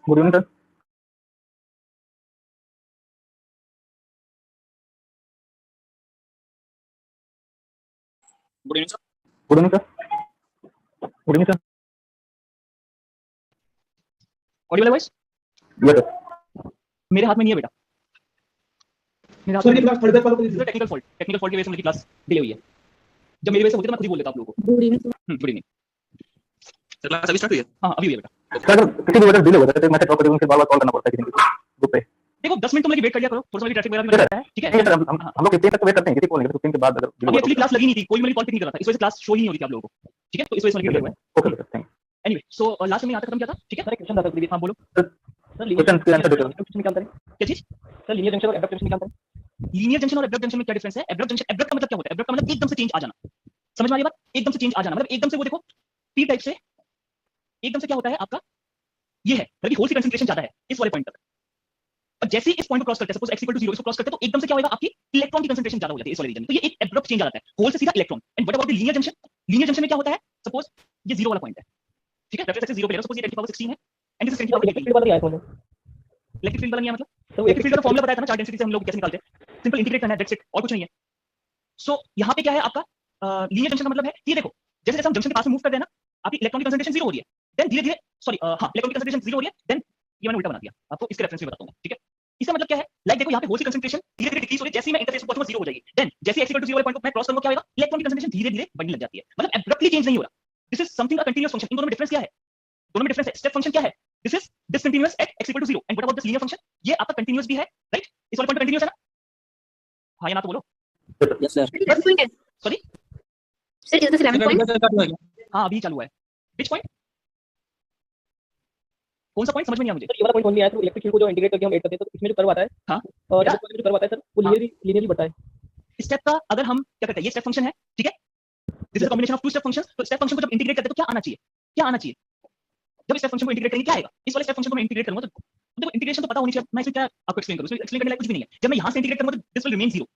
Good evening sir. Good evening sir. Good evening sir. Good evening sir. Audible voice yes sir. मेरे हाथ में नहीं है बेटा, मेरे हाथ सर में की क्लास थर्ड तक वालों को दीजिए। टेक्निकल फॉल्ट की वजह से मेरी क्लास डिले हुई है। जब मेरी वजह से होती तो मैं खुद ही बोल देता आप लोगों को। Good evening good evening sir class अभी स्टार्ट हुई है? हाँ अभी हुई है बेटा। सर किसी भी वजह से डिले हो जाता है, मैसेज ड्रॉप करके उनसे बार-बार कॉल करना पड़ता है किसी को ग्रुप पे। देखो 10 मिनट तुम लोग वेट कर लिया करो, थोड़ा सा ट्रैफिक वगैरह भी सर रहता है, ठीक है। नहीं सर, हम लोग 15 तक वेट करते हैं, किसी को नहीं, 15 के बाद अगर डिले अभी हो एक्चुअली तो क्लास लगी नहीं थी, कोई मेरी कॉल पिक नहीं कर रहा था, इस वजह से क्लास शो ही नहीं हो रही थी आप लोगों को, ठीक है। तो इस वजह से मैंने हुआ है। Okay sir, thank anyway so last में यहाँ तक खत्म किया था, ठीक है। सर एक क्वेश्चन था प्रीवियस, हाँ बोलो यू। सर। क्वेश्चन के आंसर देते जंक्शन निकालते हैं क्या चीज? सर लीनियर जंक्शन और एब्रप्ट जंक्शन निकालते हैं। लीनियर जंक्शन और एब्रप्ट जंक्शन में क्या डिफरेंस है? एब्रप्ट जंक्शन, एब्रप्ट का मतलब क्या होता है? एब्रप्ट का मतलब एकदम से चेंज आ जाना, समझ में आ रही है बात? एकदम से चेंज आ जाना मतलब एकदम से वो देखो पी टाइप से एकदम से क्या होता है आपका, ये है मतलब होल की कंसंट्रेशन ज्यादा है इस वाले पॉइंट तक, और जैसे ही इस पॉइंट को क्रॉस करते हैं, सपोज x = 0 इसको क्रॉस करते हैं तो एकदम से क्या होगा, आपकी इलेक्ट्रॉन की कंसंट्रेशन ज्यादा हो जाती है इस वाले रीजन में। तो ये एक एब्रप्ट चेंज आ जाता है, होल से सीधा electron. And what about the linear junction? Linear junction में क्या होता है? सपोज ये 0 वाला पॉइंट है, ठीक है। रेफरेंस एक्सिस 0 पे ले लो, सपोज ये 10 की पावर 16 है एंड दिस इज 10 की पावर 18। वाला क्या है? इलेक्ट्रिक फील्ड वाला नहीं है, मतलब तो इलेक्ट्रिक फील्ड का फॉर्मूला बताया था ना, चार्ज डेंसिटी से हम लोग कैसे निकालते हैं, सिंपल इंटीग्रेट करना है, दैट्स इट, और कुछ नहीं है। सो यहाँ पे क्या है आपका लीनियर जंक्शन का मतलब है कि देखो जैसे जैसे हम जंक्शन के पास में मूव करते हैं ना, आपकी इलेक्ट्रॉन की कंसंट्रेशन 0 हो रही है, देन धीरे धीरे सॉरी हां इलेक्ट्रॉन की कंसंट्रेशन 0 हो रही है, देन ये मैंने उल्टा बना दिया आपको, इसके रेफरेंस में बताता हूं, ठीक है। इसका मतलब क्या है, लाइक देखो यहाँ पे होल की कंसंट्रेशन धीरे धीरे डिक्रीज हो रही है, जैसे ही मैं इंटरफेस को पहुंचूंगा 0 हो जाएगी, देन जैसे x = 0 वाले पॉइंट को मैं क्रॉस करूंगा क्या होगा, इलेक्ट्रॉन की कंसंट्रेशन धीरे धीरे बढ़ने लग जाती है, मतलब एब्रप्टली चेंज नहीं हो रहा। This is something a continuous function. इन दोनों में डिफरेंस क्या है? दोनों में डिफरेंस है, स्टेप फंक्शन क्या है? This is discontinuous at x = 0 and what about this linear function, ये आपका कंटीन्यूअस भी है, राइट? इस वाले पॉइंट पे कंटीन्यूअस है ना? हां या ना तो बोलो। Yes sir. Sorry sir is this 11 point? हां अभी चालू है। Which point? कौन सा पॉइंट समझ में नहीं आया मुझे। सर ये वाला पॉइंट कौन नहीं आया? तो इलेक्ट्रिक फील्ड को जो इंटीग्रेट करके हम ऐड करते हैं तो इसमें जो कर्व आता है, हाँ और जो कर्व आता है सर वो लीनियरली बढ़ता है। स्टेप का अगर हम क्या करते हैं, ये स्टेप फंक्शन है, ठीक है। This is combination of two step functions. तो स्टेप फंक्शन को जब इंटीग्रेट करते हैं तो क्या आना चाहिए, क्या आना चाहिए? जब स्टेप फंक्शन को इंटीग्रेट करेंगे क्या आएगा? इस वाले स्टेप फंक्शन को मैं इंटीग्रेट करूंगा तो देखो इंटीग्रेशन तो पता होनी चाहिए, मैं इसमें क्या आपको एक्सप्लेन करूं, इसमें एक्सप्लेन करने लायक कुछ भी नहीं है। जब मैं यहां से इंटीग्रेट करूंगा तो this will remain 0,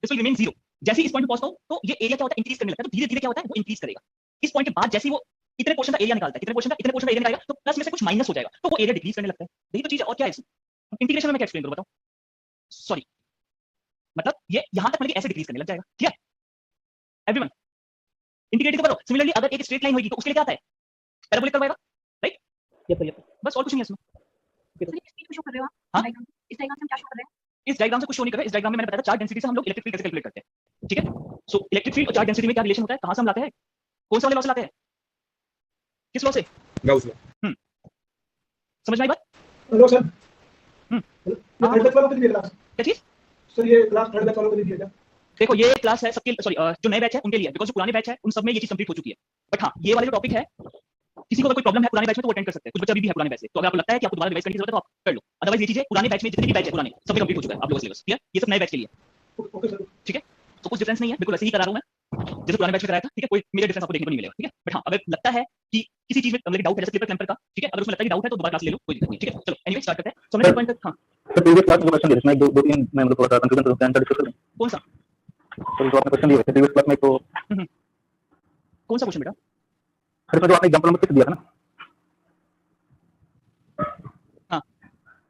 this will remain 0। जैसे ही इस पॉइंट पे पहुंचता हूं तो ये एरिया क्या होता है, इंक्रीज करने लगता है, तो धीरे धीरे क्या होता है, वो इंक्रीज करेगा। इस पॉइंट के बाद जैसे ही वो इतने पोर्शन का एरिया निकालता है, इतने पोर्शन का एरिया निकालेगा तो प्लस में से कुछ माइनस हो जाएगा, तो वो एरिया डिक्रीज करने लगता है। यही तो चीज है, और क्या है इसमें। इंटीग्रेशन में मैं क्या एक्सप्लेन करूं बताओ, सॉरी मतलब ये यहां तक मतलब ऐसे डिक्रीज करने लग जाएगा, ठीक है एवरीवन। इंटीग्रेट करो। सिमिलरली अगर एक स्ट्रेट लाइन होगी तो उसके लिए क्या आता है, पैराबोलिक कर्व आएगा, right? Yes sir, yes sir. बस और कुछ नहीं है इसमें। सर ये स्पीड को शो कर रहे हो हाँ? आप? इस डायग्राम से हम क्या शो कर रहे हैं? इस डायग्राम से कुछ शो नहीं कर रहा है। इस डायग्राम में मैंने बताया था चार्ज डेंसिटी से हम लोग इलेक्ट्रिक फील्ड कैसे कैलकुलेट करते हैं, ठीक है। सो इलेक्ट्रिक फील्ड और चार्ज डेंसिटी में क्या रिलेशन होता है, कहां से हम लाते हैं, कौन सा वाले लॉ से लाते हैं, किस लॉ से? Gauss law. समझ में आई बात? Hello sir. हम्म। ये थर्ड तक वालों को दीजिए क्लास। क्या चीज? सर ये क्लास थर्ड तक वालों को दीजिए क्या? देखो ये क्लास है सबके, सॉरी जो नए बैच है उनके लिए, बिकॉज़ जो पुराने बैच है उन सब में ये चीज कंप्लीट हो चुकी है। बट हां ये वाला जो टॉपिक है, किसी को अगर कोई प्रॉब्लम है पुराने बैच में तो वो अटेंड कर सकते हैं। कुछ बच्चा अभी भी है पुराने बैच से, तो अगर आपको लगता है कि आपको दोबारा रिवाइज करने की जरूरत है तो आप कर लो, अदरवाइज ये चीजें पुराने बैच में जितने भी बैच है पुराने सब में कंप्लीट हो चुका है आप लोगों का सिलेबस, क्लियर? ये सब नए बैच के लिए, ओके सर। ठीक है। तो कुछ डिफरेंस नहीं है, बिल्कुल ऐसे ही करा रहा हूं मैं जैसे पुराने बैच में कराया था, ठीक है। कोई मेजर डिफरेंस आपको देखने को नहीं मिलेगा, ठीक है। बट हां अगर लगता है कि किसी चीज में मतलब डाउट है, जैसे क्लिपर क्लैंपर का, ठीक है, अगर उसमें लगता है कि डाउट है तो दोबारा क्लास ले लो, कोई दिक्कत नहीं, ठीक है। चलो एनीवे स्टार्ट करते हैं। सो नेक्स्ट पॉइंट हां सर प्रीवियस क्लास में क्वेश्चन दिए, इसमें दो तीन मैं मतलब थोड़ा सा कंफ्यूजन था, उसका आंसर डिस्कस करें। कौन सा सर जो आपने क्वेश्चन दिए थे प्रीवियस क्लास में, तो कौन सा क्वेश्चन बेटा? सर इसमें जो आपने एग्जांपल नंबर 6 दिया था ना, हाँ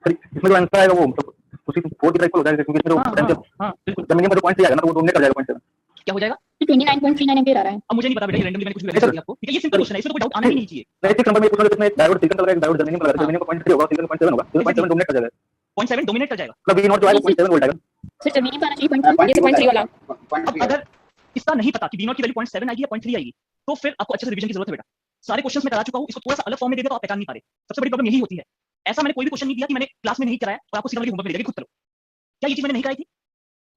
सर इसमें जो आंसर आएगा वो मतलब उसी 4 की टाइप का हो जाएगा, क्योंकि इसमें जो पोटेंशियल हां बिल्कुल। जब मिनिमम जो पॉइंट से आएगा ना तो वो डोमिनेट कर जाएगा पॉइंट से। क्या हो जाएगा? 29.39 एम्पीयर आ रहा है। अब मुझे नहीं पता बेटा, ये रैंडमली मैंने कुछ भी वैसे दिया आपको, ठीक है। ये सिंपल क्वेश्चन है, इसमें तो कोई डाउट आना ही नहीं चाहिए। मैं 6 नंबर में पूछना जिसमें डायोड सिलिकॉन लगा, डायोड जर्मेनियम लगा, जर्मेनियम का पॉइंट 3 होगा, सिलिकॉन पॉइंट 7 होगा, तो पॉइंट 7 डोमिनेट कर जाएगा, 0.7 डोमिनेट कर जाएगा। मतलब V0 जो आएगा 0.7 वोल्ट आएगा। सर जर्मेनियम का आना चाहिए 0.3, ये 0.3 वाला। अब अगर इसका नहीं पता कि V0 की वैल्यू 0.7 आएगी या 0.3 आएगी, तो फिर आपको अच्छे से रिवीजन की जरूरत है बेटा। सारे क्वेश्चंस में करा चुका हूं, इसको थोड़ा सा अलग फॉर्म में दे दे तो आप पहचान नहीं पा रहे। सबसे बड़ी प्रॉब्लम यही होती है। ऐसा मैंने कोई भी क्वेश्चन नहीं दिया कि मैंने क्लास में नहीं कराया और आपको सीधा वाली होमवर्क में दे दिया कि खुद करो। क्या ये चीज मैंने नहीं कराई थी?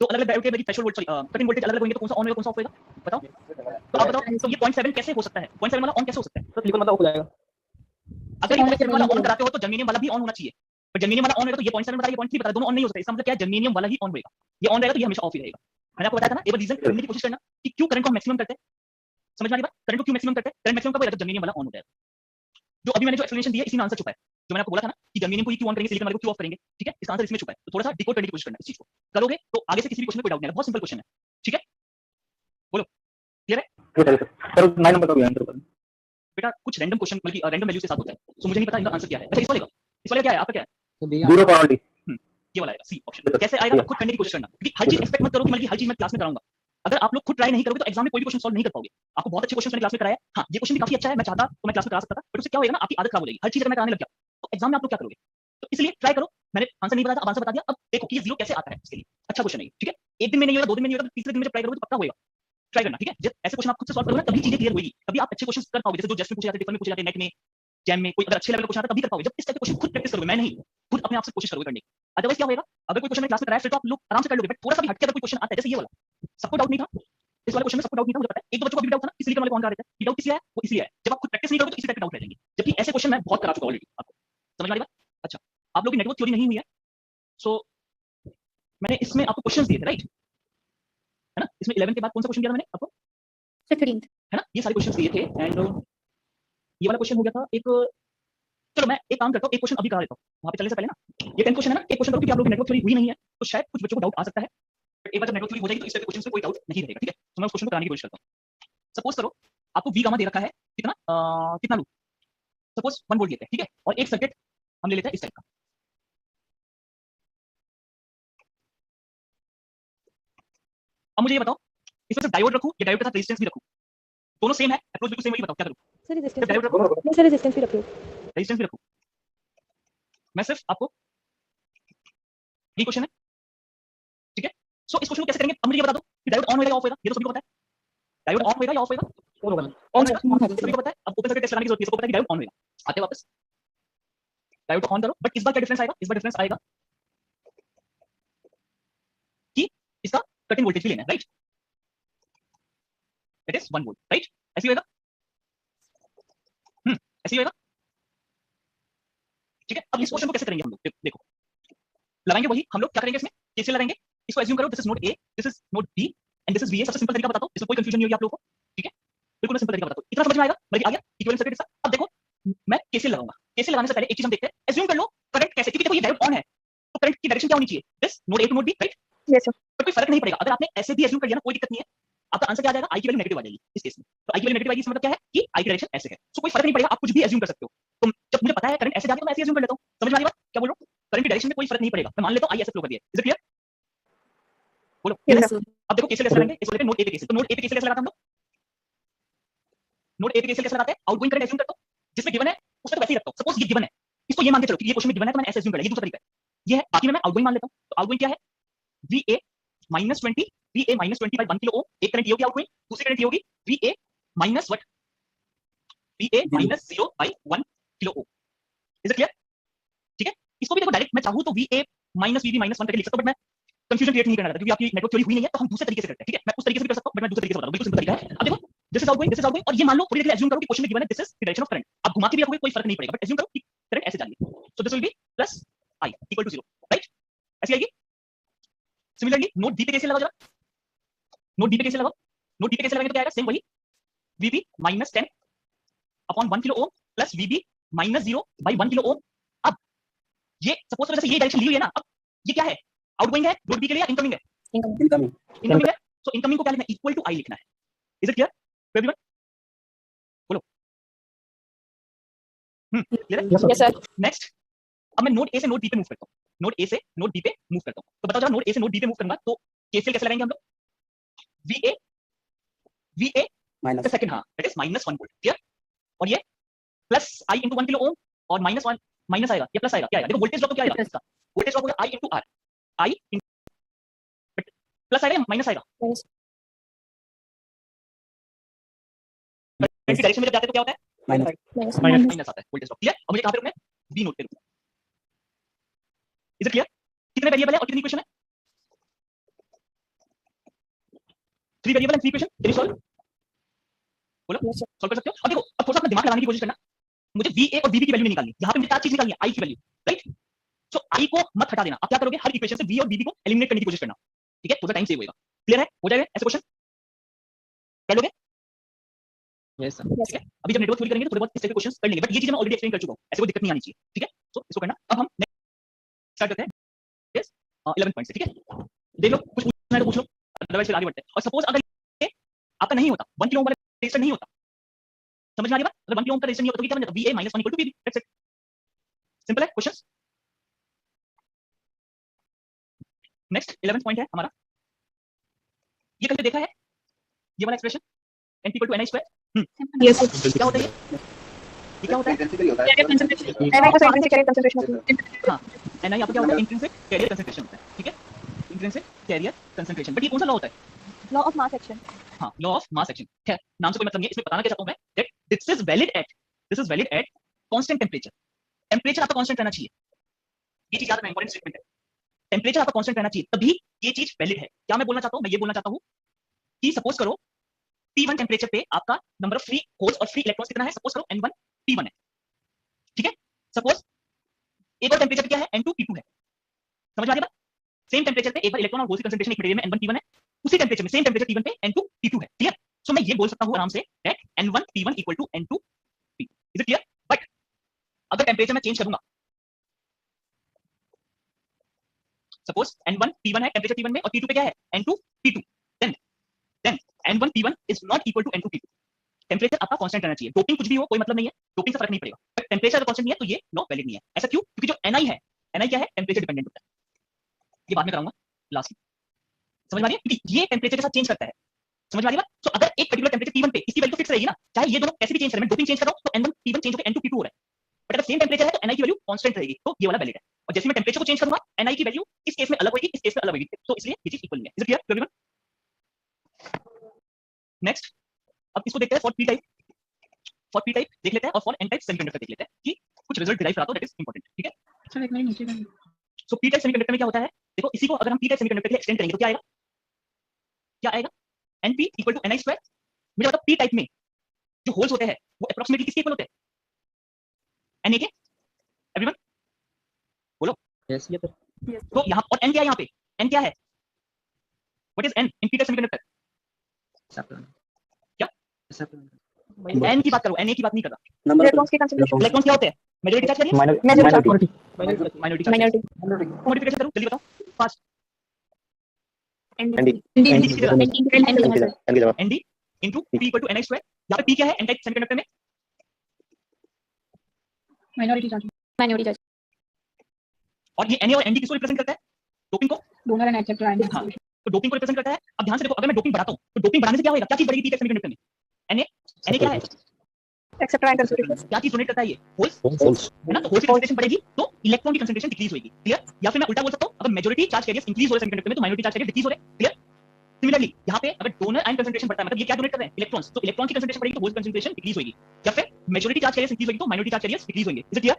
तो अलग-अलग डायोड के मेरी threshold volt, sorry cutting voltage अलग-अलग होंगे तो कौन सा ऑन होगा कौन सा ऑफ होगा, बताओ। तो आप बताओ, तो ये 0.7 कैसे हो सकता है? 0.7 वाला ऑन कैसे हो सकता है? सर सिलिकॉन वाला ऑफ हो जाएगा। अगर ये 0.7 वाला ऑन कराते हो तो जर्मेनियम वाला भी ऑन होना चाहिए। पर जर्मेनियम वाला ऑन होगा तो ये 0.7 बता रहा है, ये 0.3 बता रहा है, दोनों ऑन नहीं हो सकते। इसका मतलब क्या है, जर्मेनियम वाला ही ऑन होएगा। ये ऑन रहेगा तो ये हमेशा ऑफ ही रहेगा। मैंने आपको बताया था ना, एक बार रीजन ढूंढने की कोशिश करना कि क्यों करंट को हम मैक्सिमम करते हैं। समझ में आ रही बात? करंट को क्यों मैक्सिमम करते हैं? करंट मैक्सिमम कब होगा, जब जर्मेनियम वाला ऑन हो जाएगा। जो अभी मैंने जो एक्सप्लेनेशन दिया इसी में आंसर छुपा है। जो मैंने आपको बोला था ना कि जर्मेनियम को ही क्यों ऑन करेंगे, सिलिकॉन वाले को क्यों ऑफ करेंगे, ठीक है। इसका आंसर इसमें छुपा है। तो थोड़ा सा डिकोड करने की कोशिश करना इस चीज को। करोगे तो आगे से किसी भी क्वेश्चन में कोई डाउट नहीं आएगा, बहुत सिंपल क्वेश्चन है, ठीक है। बोलो क्लियर है? ठीक है सर 9 नंबर का भी आंसर बता। बेटा कुछ रैंडम क्वेश्चन बल्कि रैंडम वैल्यू के साथ होता है, सो मुझे नहीं पता इनका आंसर क्या है। अच्छा इस वाले का इस वाले क्या है आपका, क्या है? Zero probability. ये वाला आएगा सी ऑप्शन। कैसे आएगा? खुद करने की कोशिश करना, क्योंकि हर चीज एक्सपेक्ट मत करो कि मैं हर चीज मैं क्लास में कराऊंगा। अगर आप लोग खुद ट्राई नहीं करोगे तो एग्जाम में कोई भी क्वेश्चन सॉल्व नहीं कर पाओगे। आपको बहुत अच्छे क्वेश्चन मैंने क्लास में कराया, हाँ ये क्वेश्चन भी काफी अच्छा है, मैं चाहता तो मैं क्लास में करा सकता था, बट उससे क्या होगा ना, आपकी आदत खराब हो जाएगी। हर चीज अगर मैं कराने लग गया तो एग्जाम में आप लोग क्या करोगे? तो इसलिए ट्राई करो। मैंने आंसर नहीं बताया था, अब आंसर बता दिया। अब देखो कि ये जीरो कैसे आता है, इसके लिए अच्छा क्वेश्चन है, ठीक है? एक दिन में नहीं होगा, 2 दिन में नहीं होगा, तीसरे दिन में जब ट्राई करोगे तो पक्का होगा। ट्राई करना, ठीक है? जब ऐसे क्वेश्चन आप खुद से सॉल्व करोगे तभी चीजें क्लियर होगी, तभी आप अच्छे क्वेश्चन कर पाओगे। जैसे जो जस्ट में पूछे जाते हैं, पेपर में पूछे जाते हैं, नेट में, जैम में, कोई अगर अच्छे लेवल का क्वेश्चन आता है तभी कर पाओगे, जब इस टाइप के क्वेश्चन खुद प्रैक्टिस करोगे। मैं नहीं, खुद अपने आप से कोशिश करोगे करने की। अदरवाइज क्या होगा, अगर कोई क्वेश्चन में क्लास में कराया फिर तो आप लोग आराम से कर लोगे, बट थोड़ा सा भी हटके अगर कोई क्वेश्चन आता है, जैसे ये वाला, सबको डाउट नहीं था इस वाले क्वेश्चन में, सबको डाउट नहीं था, मुझे पता है। एक दो बच्चों को भी डाउट था ना, इसलिए वाले कौन कर रहे थे, ये डाउट इसलिए है, वो इसलिए है। जब आप खुद प्रैक्टिस नहीं करोगे तो इसी टाइप के डाउट रह जाएंगे, जबकि ऐसे क्वेश्चन मैं बहुत करा चुका ऑलरेडी। आपको समझ में आ रही बात? अच्छा, आप लोगों की नेटवर्क थ्योरी नहीं हुई है, सो मैंने इसमें आपको क्वेश्चंस दिए थे, राइट? है ना? इसमें 11 के बाद कौन सा क्वेश्चन दिया था मैंने आपको? 15th। है ना? ये सारे क्वेश्चंस दिए थे, एंड ये वाला क्वेश्चन हो गया था एक। चलो मैं एक काम करता हूँ, एक क्वेश्चन अभी करा लेता हूँ वहां पे चलने से पहले ना। ये 10 क्वेश्चन है ना, एक क्वेश्चन करो, क्योंकि आप लोग नेटवर्क थ्योरी हुई नहीं है तो शायद कुछ बच्चों को डाउट आ सकता है, बट एक बार जब नेटवर्क थ्योरी हो जाएगी तो इस टाइप के क्वेश्चन में कोई डाउट नहीं रहेगा, ठीक है? तो मैं उस क्वेश्चन को कराने की कोशिश करता हूँ। सपोज करो आपको वी गामा दे रखा है, कितना कितना लूप, सपोज 1 वोल्ट लेते हैं, ठीक है? और एक सर्किट हम ले लेते हैं इस टाइप का। अब मुझे ये बताओ, इसमें सिर्फ डायोड रखूं या डायोड के साथ रेजिस्टेंस भी रखूं? दोनों सेम है, अप्रोच बिल्कुल सेम है, ये बताओ क्या करूं? सर सिर्फ रेजिस्टेंस डायोड रखूं, नहीं, सर रेजिस्टेंस भी रख लो। रेजिस्टेंस भी रखूं? मैं सिर्फ आपको, ये क्वेश्चन है, ठीक है? सो इस क्वेश्चन को कैसे करेंगे? अब मुझे ये बता दो कि डायोड ऑन होएगा या ऑफ होएगा, ये तो सभी को पता है। डायोड ऑन होएगा या ऑफ होएगा? On sir. सभी को पता है। अब ओपन सर्किट टेस्ट लगाने की जरूरत नहीं है, सबको पता है कि डायोड ऑन होएगा। आते हैं वापस, डायोड ऑन करो, बट इस बार क्या डिफरेंस आएगा? इस बार डिफरेंस आएगा कि इसका कटिंग वोल्टेज भी लेना है, right? It is 1 volt, right? ऐसे ही होएगा, ऐसे ही होएगा, ठीक है? अब इस क्वेश्चन को कैसे करेंगे हम लोग? देखो, लगाएंगे वही हम लोग, क्या करेंगे इसमें? केसीएल लगाएंगे। इसको एज्यूम करो, this is node A, this is node B, and this is V. सबसे सिंपल तरीका बताता हूं, इसमें कोई कंफ्यूजन नहीं होगी आप लोगों को, ठीक है? बिल्कुल सिंपल तरीका बताता हूं, इतना समझ में आएगा? मतलब आ गया इक्विवेलेंट सर्किट इसका। अब देखो मैं केसीएल लगाऊंगा। केसीएल लगाने से पहले एक चीज हम देखते हैं, एज्यूम कर लो करंट कैसे, क्योंकि देखो ये डायोड ऑन है तो करंट की डायरेक्शन क्या होनी चाहिए? This node A to node B, right? Yes sir. पर कोई फर्क नहीं पड़ेगा, अगर आपने ऐसे भी एज्यूम कर लिया ना, कोई दिक्कत नहीं है। आपका आंसर क्या आ जाएगा? आई की वैल्यू नेगेटिव आ जाएगी इस केस में। तो आई की वैल्यू नेगेटिव आएगी, इसका मतलब क्या है कि आई की डायरेक्शन ऐसे है, सो कोई फर्क नहीं पड़ेगा, आप कुछ भी एज्यूम कर सकते हो। तो जब मुझे पता है करंट ऐसे जा रही है तो मैं ऐसे एज्यूम कर लेता हूं। समझ में आ रही बात? क्या बोल रहा हूं? करंट की डायरेक्शन में कोई फर्क नहीं पड़ेगा, मैं मान लेता हूं आई ऐसे फ्लो कर रही है। Is it clear? बोलो। Yes sir. अब देखो केसीएल कैसे लगाएंगे, इस वाले पे नोड ए पे केसीएल। तो नोड ए पे केसीएल कैसे लगाते हैं हम लोग? नोड ए पे केसीएल कैसे लगाते हैं? आउटगोइंग करंट एज्यूम करता हूं, जिसमें गिवन है उसमें तो वैसे ही रखता हूं। सपोज ये गिवन है, इसको ये मान के चलो कि ये क्वेश्चन में गिवन है तो मैंने ऐसे एज्यूम कर लिया, ये दूसरा तरीका है। ये है, बाकी में मैं आउटगोइंग मान लेता हूं। तो आउटगोइंग क्या है? VA -20, VA -20 by 1 किलो ओम। एक करंट ये होगी आउटगोइंग, दूसरी करंट ये होगी VA minus what? VA minus 0 by 1 kilo Om. Is it clear? ठीक है? इसको भी देखो डायरेक्ट मैं चाहूं तो VA माइनस VB माइनस 1 करके लिख सकता हूं, बट मैं कंफ्यूजन क्रिएट नहीं करना चाहता क्योंकि आपकी नेटवर्क थ्योरी हुई नहीं है, तो हम दूसरे तरीके से करते हैं, ठीक है? मैं उस तरीके से भी कर सकता हूं, बट मैं दूसरे तरीके से बता रहा हूं, बिल्कुल सिंपल तरीका है। अब देखो दिस इज आउटगोइंग, और ये मान लो थोड़ी देर के लिए एज्यूम करो कि क्वेश्चन में गिवन है this is the direction of current. आप घुमा के भी रखोगे कोई फर्क नहीं पड़ेगा, बट एज्यूम करो कि करंट ऐसे जा रही है, so this will be plus I equal to 0, right? ऐसी आएगी। सिमिलरली नोड डी पे कैसे लगाओ जरा, नोड डी पे कैसे लगाओ? नोड डी पे कैसे लगाएंगे तो क्या आएगा? सेम वही, VB -10 upon 1 kilo ohm plus VB -0 by 1 kilo ओम। अब ये सपोज करो जैसे ये डायरेक्शन ली हुई है ना, अब ये क्या है? आउटगोइंग है नोड बी के लिए या इनकमिंग है? इनकमिंग है, सो इनकमिंग को क्या लिखना है? इक्वल टू आई लिखना है। Is it clear to everyone? बोलो। क्लियर है? Yes sir. नेक्स्ट, अब मैं नोड ए से नोड बी पे मूव करता हूं, नोड ए से नोड बी पे मूव करता हूं। तो बताओ जरा, नोड ए से नोड बी पे मूव करूंगा तो केसीएल कैसे लगाएंगे हम लोग? VA माइनस सेकंड, हाँ दैट इज -1 वोल्ट, क्लियर? और ये प्लस आई इंटू 1 किलो ओम और -1 माइनस आएगा या प्लस आएगा, क्या आएगा? देखो वोल्टेज ड्रॉप तो क्या आएगा इसका? वोल्टेज ड्रॉप होगा आई इंटू आर, आई प्लस आएगा या माइनस आएगा? माइनस। करंट की डायरेक्शन में जब जाते हैं तो क्या होता है? माइनस। माइनस आता है वोल्टेज ड्रॉप, क्लियर? अब मुझे कहां पे रुकना है? बी नोड पे रुकना है। Is it clear? कितने वेरिएबल है और कितनी इक्वेशन है? 3 variable and 3 equation. Can you solve? बोलो, सॉल्व कर सकते हो? अब देखो, अब थोड़ा सा अपना दिमाग लगाने की कोशिश करना। मुझे VA और VB की वैल्यू निकालनी है, यहां पे मुझे क्या चीज निकालनी है? आई की वैल्यू, राइट? सो आई को मत हटा देना। आप क्या करोगे? हर इक्वेशन से V और VB को एलिमिनेट करने की कोशिश करना, ठीक है? थोड़ा टाइम सेव होगा। क्लियर है? हो जाएगा ऐसे क्वेश्चन? कर लोगे? Yes sir. ठीक है? अभी जब नेटवर्क थ्योरी करेंगे तो थोड़े बहुत इस टाइप के क्वेश्चंस कर लेंगे, बट ये चीजें मैं ऑलरेडी एक्सप्लेन कर चुका हूं, ऐसे कोई दिक्कत नहीं आनी चाहिए, ठीक है? सो इसको करना। अब हम स्टार्ट करते हैं। यस, 11 पॉइंट से, ठीक है? देख लो, कुछ पूछना है तो पूछ लो, अदरवाइज फिर आगे बढ़ते हैं। और सपोज अगर ये आपका नहीं होता, 1 किलो ओम वाला रेजिस्टर नहीं होता, समझ में आ रही बात? अगर 1 किलो ओम का रेजिस्टर नहीं होता तो क्या बन जाता? VA -1 = VB, that's it. Simple है क्वेश्चन। नेक्स्ट 11th पॉइंट है हमारा, ये कहीं पे देखा है ये वाला expression n equal to ni square? Yes, sir. क्या होता है ये क्या होता है? Carrier concentration. Ni को intrinsic carrier concentration होती है. हाँ ni यहाँ पे क्या होता है? इंट्रिंसिक कैरियर कंसंट्रेशन होता है, ठीक है, इंट्रिंसिक कैरियर कंसंट्रेशन। बट ये कौन सा लॉ होता है? Law of mass action. हाँ, लॉ ऑफ मास एक्शन। है, नाम से कोई मतलब नहीं है, इसमें बताना क्या चाहता हूं मैं that this is valid at constant temperature. Temperature आपका कांस्टेंट रहना चाहिए, ये चीज याद रखना, इंपॉर्टेंट स्टेटमेंट है। टेंपरेचर आपका कांस्टेंट रहना चाहिए, तभी ये चीज वैलिड है। क्या मैं बोलना चाहता हूं? मैं ये बोलना चाहता हूं कि सपोज करो T1 टेंपरेचर पे आपका नंबर ऑफ फ्री होल्स और फ्री इलेक्ट्रॉन्स कितना है? सपोज करो N1 T1 है, ठीक है। सपोज एक और टेंपरेचर क्या है? N2 T2 है। समझ में आ गया बात? सेम टेंपरेचर पे एक बार इलेक्ट्रॉन और होल्स की कंसंट्रेशन एक मटेरियल में N1 T1 है, उसी टेंपरेचर में सेम टेंपरेचर T1 पे N2 T2 है। क्लियर? सो मैं ये बोल सकता हूं आराम से that N1 T1 equal to N2 T। Is it clear? But अगर टेंपरेचर मैं चेंज करूंगा, सपोज N1 T1 है टेंपरेचर T1 में और T2 पे क्या है? N2 T2, then N1 T1 is not equal to N2 T2। Temperature आपका कांस्टेंट रहना चाहिए, डोपिंग कुछ भी हो कोई मतलब नहीं है, डोपिंग से फर्क नहीं पड़ेगा, बट टेंपरेचर अगर कांस्टेंट नहीं है तो ये लॉ वैलिड नहीं है। ऐसा क्यों? क्योंकि जो Ni है, Ni क्या है? टेंपरेचर डिपेंडेंट होता है, ये बाद में कराऊंगा लास्ट में। समझ में आ रही है? क्योंकि ये टेंपरेचर के साथ चेंज करता है। समझ में आ रही है बात? सो अगर एक पर्टिकुलर टेंपरेचर T1 पे इसकी वैल्यू फिक्स रहेगी ना, चाहे ये दोनों कैसे भी चेंज करें, मैं डोपिंग चेंज कर रहा हूं तो N1 T1 चेंज होकर N2 T2 हो रहा है, बट अगर सेम टेंपरेचर है तो Ni की वैल्यू कांस्टेंट रहेगी, तो ये वाला वैलिड है। और जैसे मैं टेंपरेचर को चेंज करूंगा Ni की वैल्यू इस केस में अलग होगी, इस केस में अलग होगी, तो इसलिए ये चीज इक्वल नहीं है। Is it clear to everyone? Next, अब इसको देखते हैं for P type. For P type देख लेते हैं और फॉर N टाइप सेमीकंडक्टर देख लेते हैं कि कुछ रिजल्ट डिराइव कराता हो, दैट इज इंपॉर्टेंट, ठीक है। सर एक मिनट नीचे कर. सो P टाइप सेमीकंडक्टर में क्या होता है? देखो इसी को अगर हम P टाइप सेमीकंडक्टर के लिए एक्सटेंड करेंगे तो क्या आएगा? क्या आएगा? Np equal to Ni square. मुझे बताओ P टाइप में जो होल्स होते हैं वो अप्रोक्सीमेटली किसके इक्वल होते हैं? Na के? एवरीवन बोलो। Yes. Yes. तो यहाँ और N क्या है? यहाँ पे N क्या है? What is N in P type semiconductor? Saplan. क्या? Saplan. N की बात करो, Na की बात नहीं कर रहा। नंबर Electrons की concentration. इलेक्ट्रॉन्स क्या होते हैं? मेजॉरिटी चार्ज करिए, minority minority charge. Minority. Modification करो जल्दी बताओ फास्ट। ND ND किसकी जगह? N की जगह ND into P equal to Ni square। यहाँ पे P क्या है? N टाइप सेमीकंडक्टर में Minority charge. Minority charge. और ये Na और Nd किसको रिप्रेजेंट करता है? डोपिंग को। Donor and acceptor ion. हाँ, तो डोपिंग को रिप्रेजेंट करता है। अब ध्यान से देखो, अगर मैं डोपिंग बढ़ाता हूँ तो डोपिंग बढ़ाने से क्या होगा? क्या चीज बढ़ेगी P टाइप सेमीकंडक्टर में? Na क्या है? Acceptor ion concentration. क्या चीज डोनेट करता है ये? होल्स, होल्स है ना? तो होल्स की कंसंट्रेशन बढ़ेगी तो इलेक्ट्रॉन की कंसंट्रेशन डिक्रीज होगी। क्लियर? या फिर मैं उल्टा बोल सकता हूँ, अगर मेजॉरिटी चार्ज कैरियर्स इंक्रीज हो रहे हैं सेमीकंडक्टर में तो माइनॉरिटी चार्ज कैरियर डिक्रीज हो रहे हैं। क्लियर? सिमिलरली यहाँ पे अगर डोनर आयन कंसंट्रेशन बढ़ता है, मतलब ये क्या डोनेट कर रहे हैं? इलेक्ट्रॉन्स। तो इलेक्ट्रॉन की कंसंट्रेशन बढ़ेगी तो होल्स कंसंट्रेशन डिक्रीज होगी, या फिर मेजॉरिटी चार्ज कैरियर्स इंक्रीज होगी तो माइनॉरिटी चार्ज कैरियर्स डिक्रीज होंगे। Is it clear?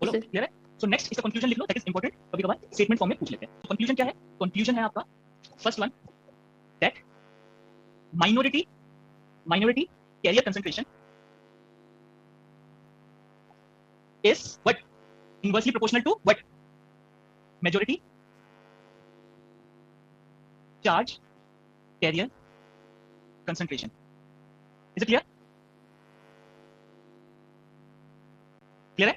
बोलो Yes, sir. क्लियर है? सो नेक्स्ट इसका कंक्लूजन लिख लो, दैट इज इंपॉर्टेंट। कभी कभार स्टेटमेंट फॉर्म में पूछ लेते हैं। तो कंक्लूजन क्या है? कंक्लूजन है आपका first one that minority carrier concentration is what? Inversely proportional to what? Majority charge carrier concentration. Is it clear? Clear है?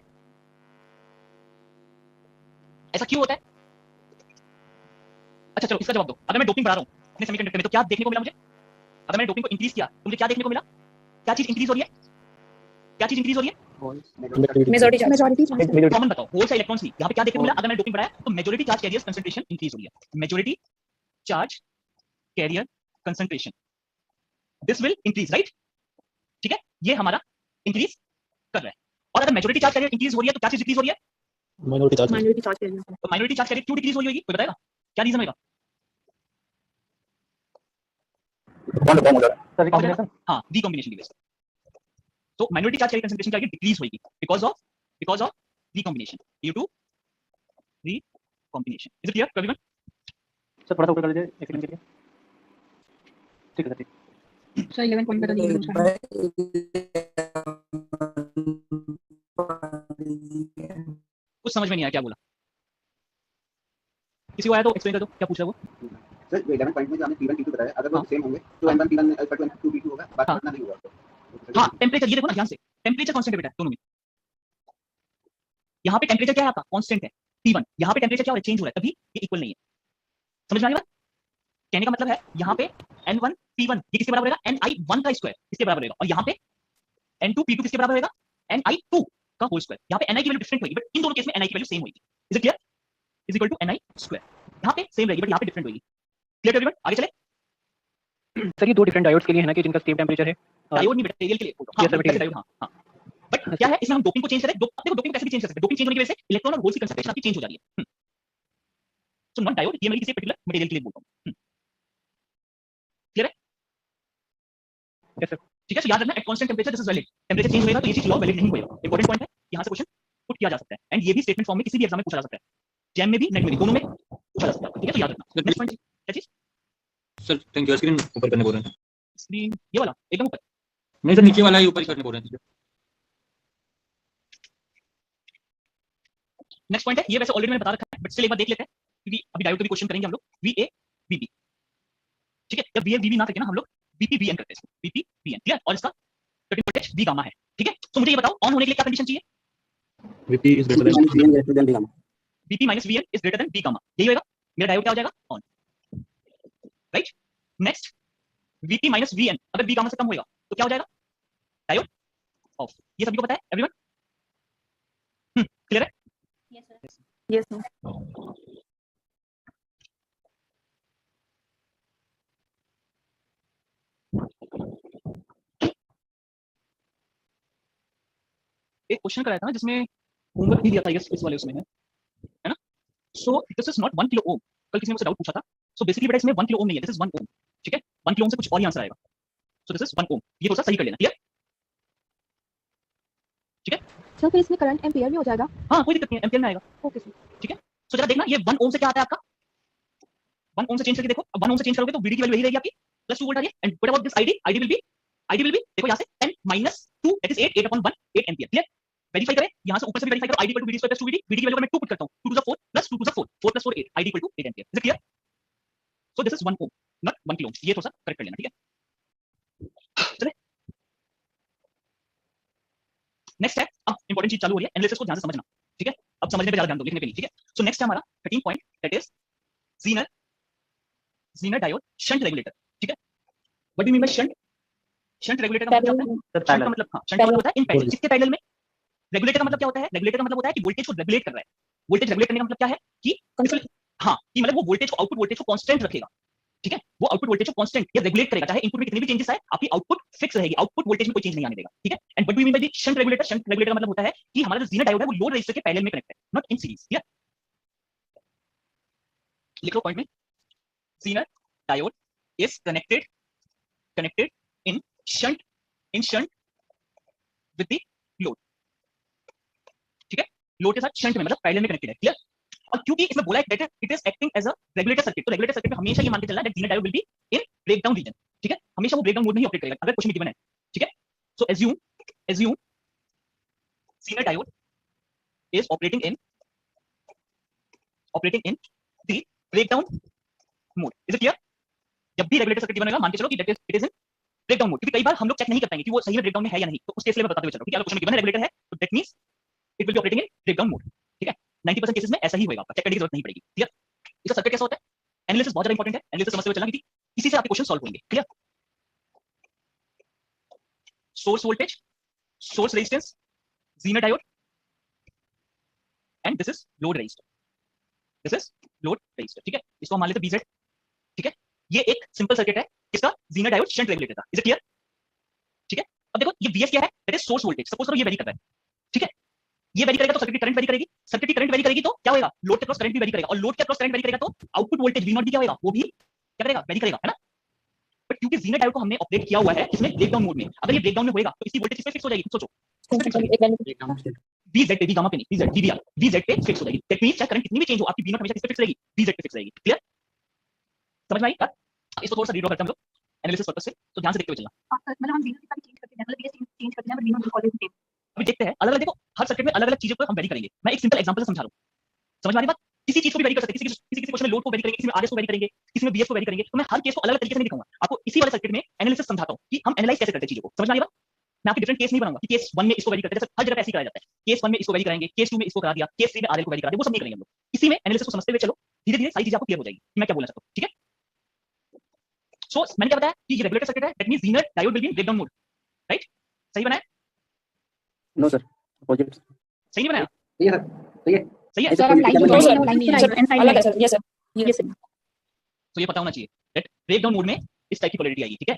ऐसा क्यों होता है? अच्छा चलो इसका जवाब दो। अगर मैं डोपिंग बढ़ा रहा हूं अपने सेमीकंडक्टर में तो क्या देखने को मिला मुझे? अगर मैंने डोपिंग को इंक्रीज किया तो मुझे क्या देखने को मिला? क्या चीज इंक्रीज हो रही है? क्या चीज इंक्रीज हो रही है? Holes. Majority charge. Majority charge. Common बताओ, होल्स या इलेक्ट्रॉन्स नहीं। यहाँ पे क्या देखने को मिला? अगर मैंने डोपिंग बढ़ाया तो majority charge carriers concentration increase हो रही है। Majority charge carrier concentration this will increase, right? ठीक है, ये हमारा इंक्रीज कर रहा है। और अगर मेजॉरिटी चार्ज कैरियर इंक्रीज हो रही है तो क्या चीज डिक्रीज हो रही है? Minority charge Minority charge carrier. तो माइनॉरिटी चार्ज कैरियर क्यों डिक्रीज हो रही होगी? कोई बताएगा क्या रीजन होगा? बॉन्ड फॉर्म हो जा रहा है सर कॉम्बिनेशन, हाँ रिकॉम्बिनेशन की वजह से। तो माइनॉरिटी चार्ज कैरियर कंसंट्रेशन क्या डिक्रीज होगी because of recombination, due to recombination. Is it clear to everyone? Sir थोड़ा सा ऊपर कर लीजिए एक सेकंड के लिए। ठीक है सर, ठीक। सर 11 पॉइंट बता दीजिए. कुछ समझ में नहीं आया क्या बोला? किसी को आया तो एक्सप्लेन कर दो क्या पूछ रहा है वो। सर 11 पॉइंट में जो हमने T1 T2 बताया, अगर वो हाँ। सेम होंगे तो N1 T1 N2 T2 होगा, बात हाँ। करना नहीं होगा। हाँ टेम्परेचर, ये देखो ना ध्यान से, टेम्परेचर कांस्टेंट है बेटा दोनों में। यहाँ पे टेम्परेचर क्या है आपका? कांस्टेंट है T1। यहाँ पे टेम्परेचर क्या हो रहा है? चेंज हो रहा है, तभी ये इक्वल नहीं है। समझ में आ रही बात? कहने का मतलब है यहाँ पे N1 P1 ये किसके बराबर रहेगा? Ni1 का स्क्वायर इसके बराबर रहेगा, और यहाँ पे N2 P2 किसके बराबर रहेगा? Ni2 का होल स्क्वायर। यहाँ पे ni की वैल्यू डिफरेंट होगी, बट इन दोनों केस में ni की वैल्यू सेम होगी। Is it clear? Is equal to ni square. यहाँ पे सेम रहेगी बट यहाँ पे डिफरेंट होगी। Clear everyone? आगे चले। सर ये दो डिफरेंट डायोड्स के लिए है ना कि जिनका सेम टेम्परेचर है। डायोड नहीं, मटेरियल के लिए बोल रहा हूं। Yes, sir, हाँ, material। डायोड, हाँ हाँ। बट क्या है इसमें हम डोपिंग को चेंज करें, देखो डोपिंग कैसे भी चेंज कर सकते हैं। डोपिंग चेंज होने की वजह से इलेक्ट्रॉन और होल्स की कंसंट्रेशन आपकी चेंज हो जा रही है। सो नॉट डायोड, ये मैं किसी पर्टिकुलर मटेरियल के लिए बोल रहा हूं। क्लियर है? Yes sir. ठीक है, तो याद रखना at constant temperature this is valid. Temperature change होएगा तो ये चीज लॉ वैलिड नहीं होएगा। इंपॉर्टेंट पॉइंट है, यहां से क्वेश्चन पुट किया जा सकता है एंड ये भी स्टेटमेंट फॉर्म में किसी भी एग्जाम में पूछा जा सकता है, जैम में भी, नेट में भी, दोनों में पूछा जा सकता है। ठीक है, तो याद रखना। नेक्स्ट पॉइंट क्या चीज? सर थैंक यू, स्क्रीन ऊपर करने बोल रहे हैं। स्क्रीन ये वाला एकदम ऊपर। नहीं सर, नीचे वाला ही ऊपर करने बोल रहे हैं। नेक्स्ट पॉइंट है, ये वैसे ऑलरेडी मैंने बता रखा है बट स्टिल एक बार देख लेते हैं क्योंकि अभी डायोड का भी क्वेश्चन करेंगे हम लोग। VA VB, ठीक है, जब VA VB ना करके ना हम लोग VP VN करते हैं, VP VN। क्लियर? और इसका कटिंग वोल्टेज V गामा है। ठीक है, तो मुझे ये बताओ ऑन होने के लिए क्या कंडीशन चाहिए? VP is greater than VP minus VN is greater than V gamma. यही होगा, मेरा डायोड क्या हो जाएगा? On. Right? Next, VP minus VN अगर V गामा से कम होगा तो क्या हो जाएगा? Diode off. ये सभी को पता है एवरीवन? क्लियर है? Yes, sir. एक क्वेश्चन कराया था ना जिसमें होमवर्क नहीं दिया था, इस वाले उसमें है ना? सो दिस इज नॉट 1 किलो ओम। कल किसी ने मुझसे डाउट पूछा था। सो बेसिकली बेटा इसमें 1 किलो ओम नहीं है, दिस इज 1 ओम। ठीक है, 1 किलो ओम से कुछ और ही आंसर आएगा। सो दिस इज 1 ओम। ये थोड़ा सा सही कर लेना। क्लियर? ठीक है, सर फिर इसमें करंट एम्पियर में हो जाएगा। हाँ कोई दिक्कत नहीं है, एम्पियर में आएगा। Okay sir. ठीक है, सो जरा देखना ये 1 ओम से क्या आता है आपका। 1 ओम से चेंज करके देखो। अब 1 ओम से चेंज करोगे तो VD की वैल्यू यही रहेगी आपकी, +2 वोल्ट आ रही है। And what about this ID will be देखो यहाँ से 10 - 2 that is 8 8/1 8 ampere. Clear? Verify करें, यहाँ से ऊपर से भी वेरीफाई करो। ID = VD² + 2VD। VD की वैल्यू मैं 2 पुट करता हूँ, 2 to the 4 + 2 to the 4 4 + 4 8 ID = 8 ampere. Is it clear? So this is 1 ohm not 1 kilo ohm. ये थोड़ा सा करेक्ट कर लेना। ठीक है, चले नेक्स्ट है। अब इंपॉर्टेंट चीज चालू हो रही है, एनालिसिस को ध्यान से समझना। ठीक है, अब समझने पे ज्यादा ध्यान दो, लिखने पे नहीं। ठीक है, सो नेक्स्ट है हमारा 13 point that is zener diode shunt regulator. ठीक है, what do you mean by shunt? Shunt regulator का मतलब क्या होता है? सर शंट का मतलब, हाँ, शंट का मतलब होता है इन पैरेलल। किसके पैरेलल में? रेगुलेटर का मतलब क्या होता है? रेगुलेटर का मतलब होता है कि वोल्टेज को रेगुलेट कर रहा है। वोल्टेज रेगुलेट करने का मतलब क्या है कि हाँ, कि मतलब वो वोल्टेज को, आउटपुट वोल्टेज को कांस्टेंट रखेगा। ठीक है, वो आउटपुट वोल्टेज को कांस्टेंट या रेगुलेट करेगा, चाहे इनपुट में कितने भी चेंजेस आए आपकी आउटपुट फिक्स रहेगी, आउटपुट वोल्टेज में कोई चेंज नहीं आने देगा। ठीक है, and what do you mean by the shunt regulator? Shunt regulator का मतलब होता है कि हमारा जो ज़ीनर डायोड है वो लोड रेजिस्टर के पैरेलल में कनेक्ट है, नॉट इन सीरीज। क्लियर? लिख लो पॉइंट में, zener diode is connected in shunt with the load. ठीक है, लोड के साथ शंट में मतलब पैरेलल में कनेक्टेड है। क्लियर? और क्योंकि इसमें बोला है that it is acting as a regulator circuit, तो रेगुलेटर सर्किट में हमेशा ये मान के चलना that zener diode will be in breakdown region. ठीक है, हमेशा वो ब्रेकडाउन मोड में ही ऑपरेट करेगा अगर क्वेश्चन में गिवन है। ठीक है, so assume zener diode is operating in the breakdown mode. Is it clear? जब भी रेगुलेटर सर्किट गिवन होगा मान के चलो कि that it is in breakdown mode, क्योंकि कई बार हम लोग चेक नहीं कर पाएंगे कि वो सही में ब्रेकडाउन में है या नहीं, तो उस केस में बताते हुए चलो। ठीक है, अगर क्वेश्चन में गिवन है रेगुलेटर है तो that means it will be operating in breakdown mode. ठीक है, 90% केसेस में ऐसा ही होगा, चेक करने की जरूरत नहीं पड़ेगी। क्लियर? इसका सर्किट कैसा होता है? एनालिसिस बहुत ज्यादा इंपॉर्टेंट है, एनालिसिस समझते हुए चलना क्योंकि इसी से आपके क्वेश्चन सॉल्व होंगे। Clear? Source voltage, source resistance, zener diode and this is load resistor. ठीक है, इसको हम मान लेते हैं BZ। ठीक है, ये एक सिंपल सर्किट है किसका? ज़ीनर डायोड शंट रेगुलेटर का। Is it clear? ठीक है, अब देखो ये VS क्या है? That is source voltage. Suppose करो ये वेरी कर रहा है। ठीक है, ये वेरी करेगा तो सर्किट की करंट वेरी करेगी, सर्किट की करंट वेरी करेगी तो क्या होगा? लोड के क्रॉस करंट भी वेरी करेगा, और लोड के क्रॉस करंट वेरी करेगा तो आउटपुट वोल्टेज V0 भी क्या होगा? वो भी क्या करेगा? वेरी करेगा, है ना? बट क्योंकि ज़ीनर डायोड को हमने ऑपरेट किया हुआ है इसमें ब्रेकडाउन मोड में, अगर ये ब्रेकडाउन में होएगा तो इसकी वोल्टेज इस पे फिक्स हो जाएगी। सोचो, VZ पे, V गामा पे नहीं, VZ पे फिक्स हो जाएगी। दैट मींस चाहे करंट कितनी भी चेंज हो आपकी V0 हमेशा किस पे फिक्स रहेगी? VZ पे फिक्स रहेगी। क्लियर? समझ में आई बात? इसको थोड़ा सा रीड्रॉ करते हैं हम लोग एनालिसिस पर्पस से, तो ध्यान से देखते हुए चलना। मतलब हम ज़ीनर कितना भी चेंज करते हैं, मतलब ये चेंज करते हैं बट ज़ीनर ऑलवेज सेम। अभी देखते हैं अलग-अलग, देखो हर सर्किट में अलग-अलग चीजों को हम वेरी करेंगे। मैं एक सिंपल एग्जांपल से समझा रहा हूं, समझ में आ रही बात? किसी चीज को भी वेरी कर सकते हैं, किसी क्वेश्चन में लोड को वेरी करेंगे, किसी में RS को वेरी करेंगे, किसी में BS को वेरी करेंगे। तो मैं हर केस को अलग-अलग तरीके से नहीं दिखाऊंगा आपको, इसी वाले सर्किट में एनालिसिस समझाता हूं कि हम एनालाइज कैसे करते हैं चीजों को। समझ में आ रही बात? मैं आपकी डिफरेंट केस नहीं बनाऊंगा कि केस 1 में इसको वेरी करते हैं, जैसे हर जगह ऐसे ही कराया जाता है। केस 1 में इसको वेरी कराएंगे, केस 2 में इसको करा दिया, केस 3 में RL को वेरी करा दिया, वो सब नहीं करेंगे हम लोग। इसी में एनालिसिस को समझते हुए चलो, धीरे-धीरे सारी चीजें आपको क्लियर हो जाएगी कि मैं क्या बोलना चाहता हूं। ठीक है, सो मैंने क्या बताया कि ये रेगुलेटर सर्किट है, that means zener diode will be in breakdown mode. Right? सही बनाया? No sir. Opposite. सही नहीं बनाया? ये सर सही है सही है? सर हम लाइन No, sir. अलग है sir, yes sir, yes sir. तो ये पता होना चाहिए दैट ब्रेक डाउन मोड में इस टाइप की पोलैरिटी आएगी, ठीक है?